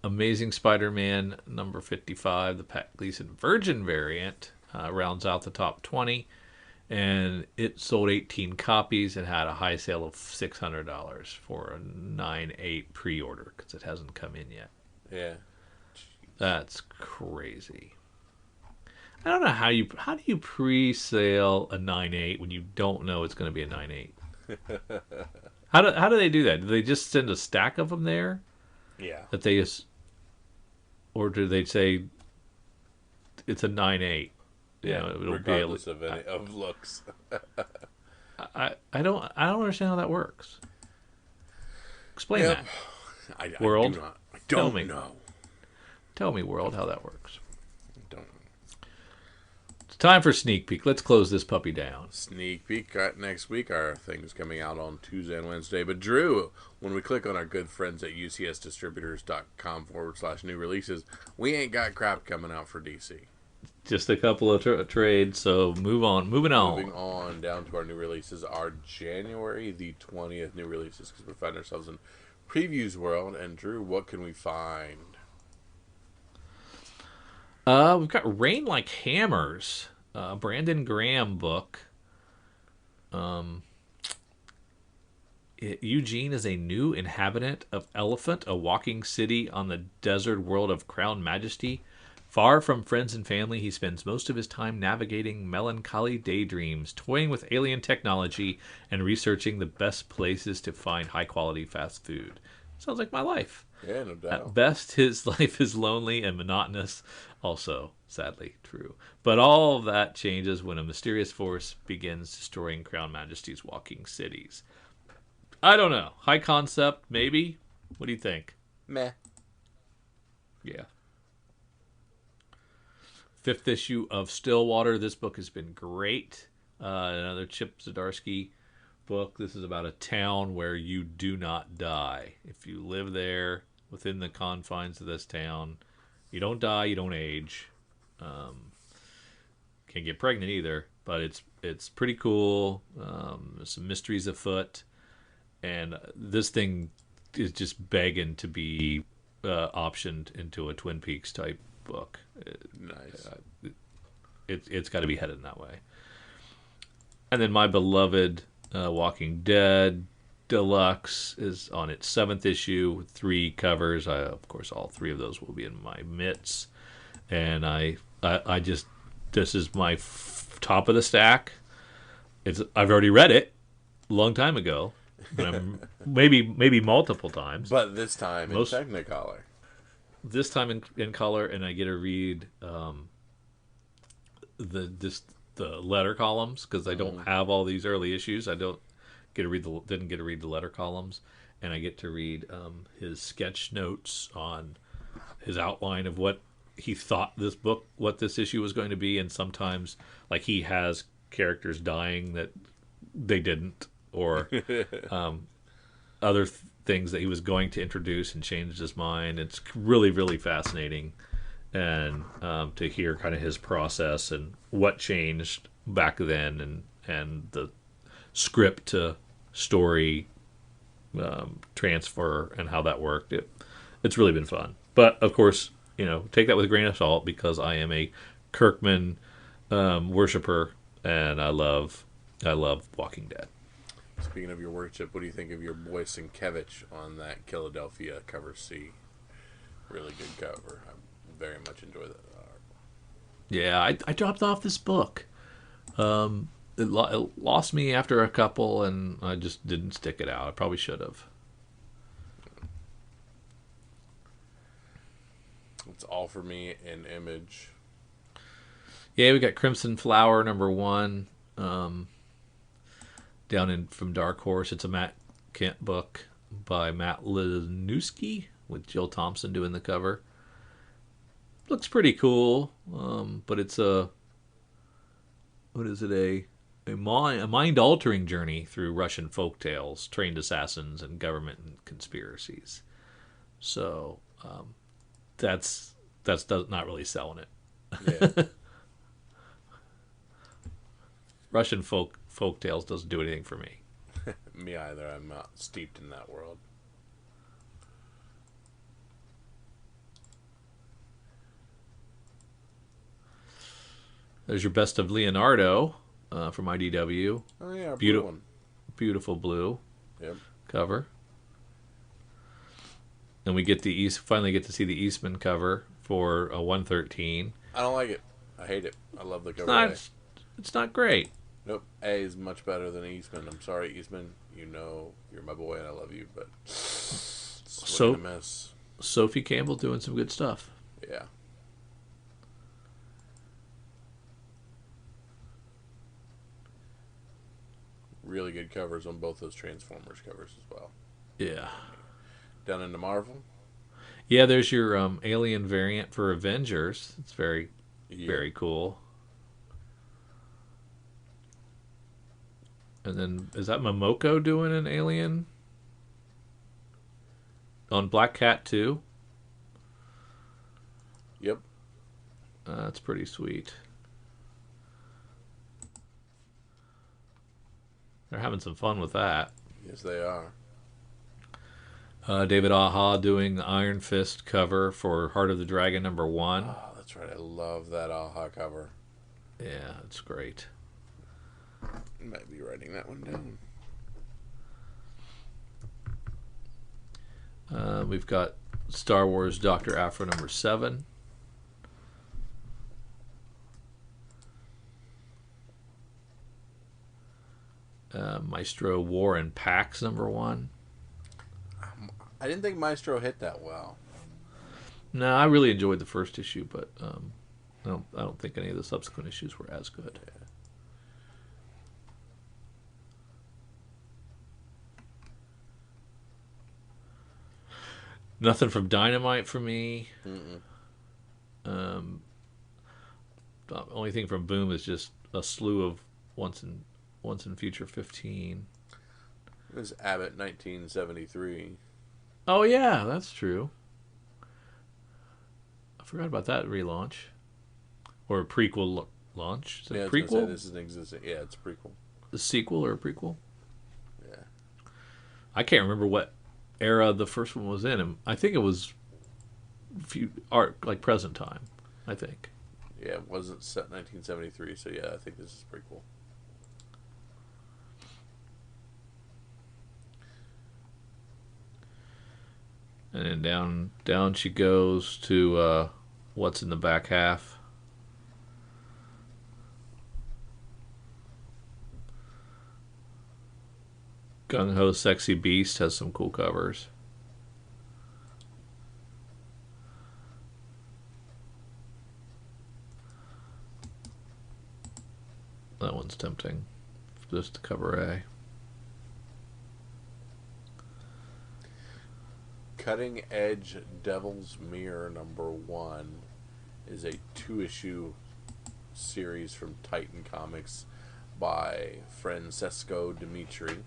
Amazing Spider-Man number 55, the Pat Gleason Virgin variant, rounds out the top 20. And it sold 18 copies and had a high sale of $600 for a 9/8 pre-order because it hasn't come in yet. Yeah, that's crazy. I don't know how do you pre-sale a 9/8 when you don't know it's going to be a 9/8. How do they do that? Do they just send a stack of them there? Yeah. That they just, or do they say it's a 9/8? Yeah, it'll regardless of any of looks. I don't understand how that works. Explain that. World. I don't know. Tell me, World, how that works. I don't know. It's time for Sneak Peek. Let's close this puppy down. Sneak Peek next week. Our thing's coming out on Tuesday and Wednesday. But Drew, when we click on our good friends at ucsdistributors.com/new releases, we ain't got crap coming out for DC. Just a couple of trades, so moving on. Moving on down to our new releases. Our January the 20th new releases, because we find ourselves in Previews World. And Drew, what can we find? We've got Rain Like Hammers, Brandon Graham book. Eugene is a new inhabitant of Elephant, a walking city on the desert world of Crown Majesty. Far from friends and family, he spends most of his time navigating melancholy daydreams, toying with alien technology, and researching the best places to find high-quality fast food. Sounds like my life. Yeah, no doubt. At best, his life is lonely and monotonous. Also, sadly, true. But all of that changes when a mysterious force begins destroying Crown Majesty's walking cities. I don't know. High concept, maybe? What do you think? Meh. Yeah. 5th issue of Stillwater. This book has been great. Another Chip Zdarsky book. This is about a town where you do not die. If you live there within the confines of this town, you don't die, you don't age. Can't get pregnant either, but it's pretty cool. There's some mysteries afoot, and this thing is just begging to be optioned into a Twin Peaks type book. Nice. It's got to be headed in that way. And then my beloved Walking Dead Deluxe is on its 7th issue with 3 covers. Of course, all 3 of those will be in my mitts. And I just, this is my top of the stack. I've already read it a long time ago, but I'm maybe multiple times. But this time in Technicolor. This time in color, and I get to read the letter columns because I don't have all these early issues. I didn't get to read the letter columns, and I get to read his sketch notes on his outline of what he thought what this issue was going to be, and sometimes like he has characters dying that they didn't, or other things that he was going to introduce and changed his mind. It's really, really fascinating, and to hear kind of his process and what changed back then, and the script to story transfer and how that worked. It's really been fun, but of course, take that with a grain of salt because I am a Kirkman worshiper, and I love Walking Dead. Speaking of your worship, what do you think of your boy Sienkiewicz on that Philadelphia cover C? Really good cover. I very much enjoy that art. Yeah, I dropped off this book. It lost me after a couple, and I just didn't stick it out. I probably should have. It's all for me in Image. Yeah, we got Crimson Flower #1 down from Dark Horse. It's a Matt Kent book by Matt Lesniewski with Jill Thompson doing the cover. Looks pretty cool, but it's a mind-altering journey through Russian folktales, trained assassins, and government and conspiracies. So that's not really selling it. Yeah. Russian folktales doesn't do anything for me. Me either. I'm not steeped in that world. There's your Best of Leonardo from IDW. Oh yeah, Beautiful blue cover. And we finally get to see the Eastman cover for a 113. I don't like it. I hate it. I love the cover. It's not great. Nope. A is much better than Eastman. I'm sorry, Eastman. You're my boy and I love you, but it's a mess. Sophie Campbell doing some good stuff. Yeah. Really good covers on both those Transformers covers as well. Yeah. Down into Marvel. Yeah, there's your Alien variant for Avengers. It's very, very cool. And then, is that Momoko doing an Alien? On Black Cat 2? Yep. That's pretty sweet. They're having some fun with that. Yes, they are. David Aja doing the Iron Fist cover for Heart of the Dragon #1. Oh, that's right. I love that Aja cover. Yeah, it's great. I might be writing that one down. We've got Star Wars Dr. Aphra #7. Maestro War and Pax #1. I didn't think Maestro hit that well. No, I really enjoyed the first issue, but I don't think any of the subsequent issues were as good. Yeah. Nothing from Dynamite for me. The only thing from Boom is just a slew of once in Future 15. It was Abbott 1973. Oh yeah, that's true. I forgot about that relaunch or prequel launch. Is it Yeah, I a was gonna say prequel? this is an existing. Yeah, it's a prequel. A sequel or a prequel? Yeah. I can't remember what era the first one was in. I think it was few art like present time. I think. Yeah, it wasn't set 1973, so yeah, I think this is prequel. And then down she goes to what's in the back half. Gung Ho Sexy Beast has some cool covers. That one's tempting. Just to cover A. Cutting Edge Devil's Mirror #1 is a 2-issue series from Titan Comics by Francesco Dimitri.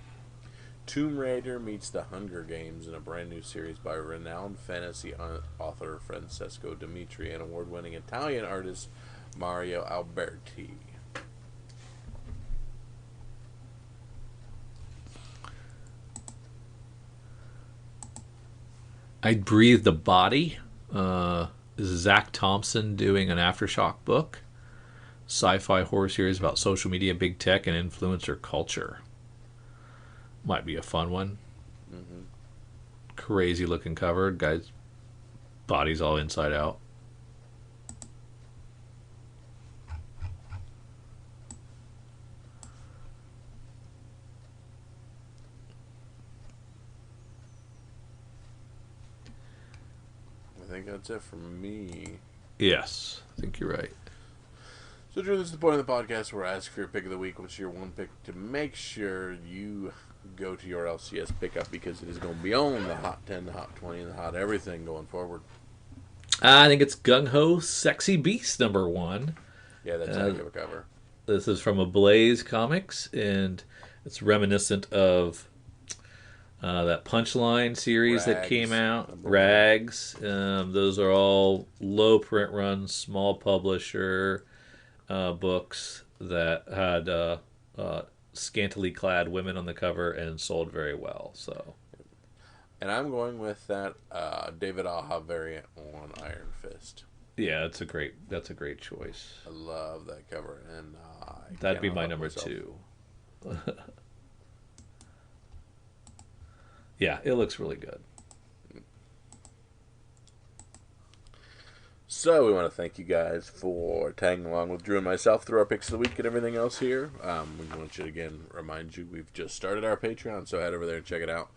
Tomb Raider meets the Hunger Games in a brand new series by renowned fantasy author Francesco Dimitri and award-winning Italian artist Mario Alberti. I Breathe the Body. This is Zach Thompson doing an Aftershock book. Sci-fi horror series about social media, big tech, and influencer culture. Might be a fun one. Mm-hmm. Crazy looking cover. Guy's body's all inside out. I think that's it for me. Yes, I think you're right. So, Drew, this is the point of the podcast where I ask for your pick of the week. What's your one pick to make sure you go to your LCS pickup because it is going to be on the Hot 10, the Hot 20, and the Hot Everything going forward? I think it's Gung Ho Sexy Beast #1. Yeah, that's a heck of a cover. This is from Ablaze Comics, and it's reminiscent of that Punchline series that came out. Rags. Those are all low print run, small publisher books that had scantily clad women on the cover and sold very well. So, and I'm going with that David Aja variant on Iron Fist. yeah, that's a great choice. I love that cover, and That'd be my number 2. Yeah, it looks really good. So we want to thank you guys for tagging along with Drew and myself through our picks of the week and everything else here. We want you to again remind you we've just started our Patreon, so head over there and check it out.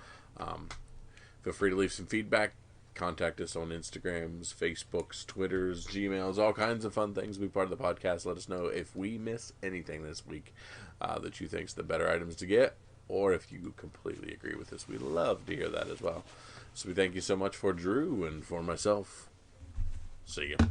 Feel free to leave some feedback. Contact us on Instagrams, Facebooks, Twitters, Gmails, all kinds of fun things. Be part of the podcast. Let us know if we miss anything this week that you think's the better items to get, or if you completely agree with us. We'd love to hear that as well. So we thank you so much for Drew and for myself. See ya.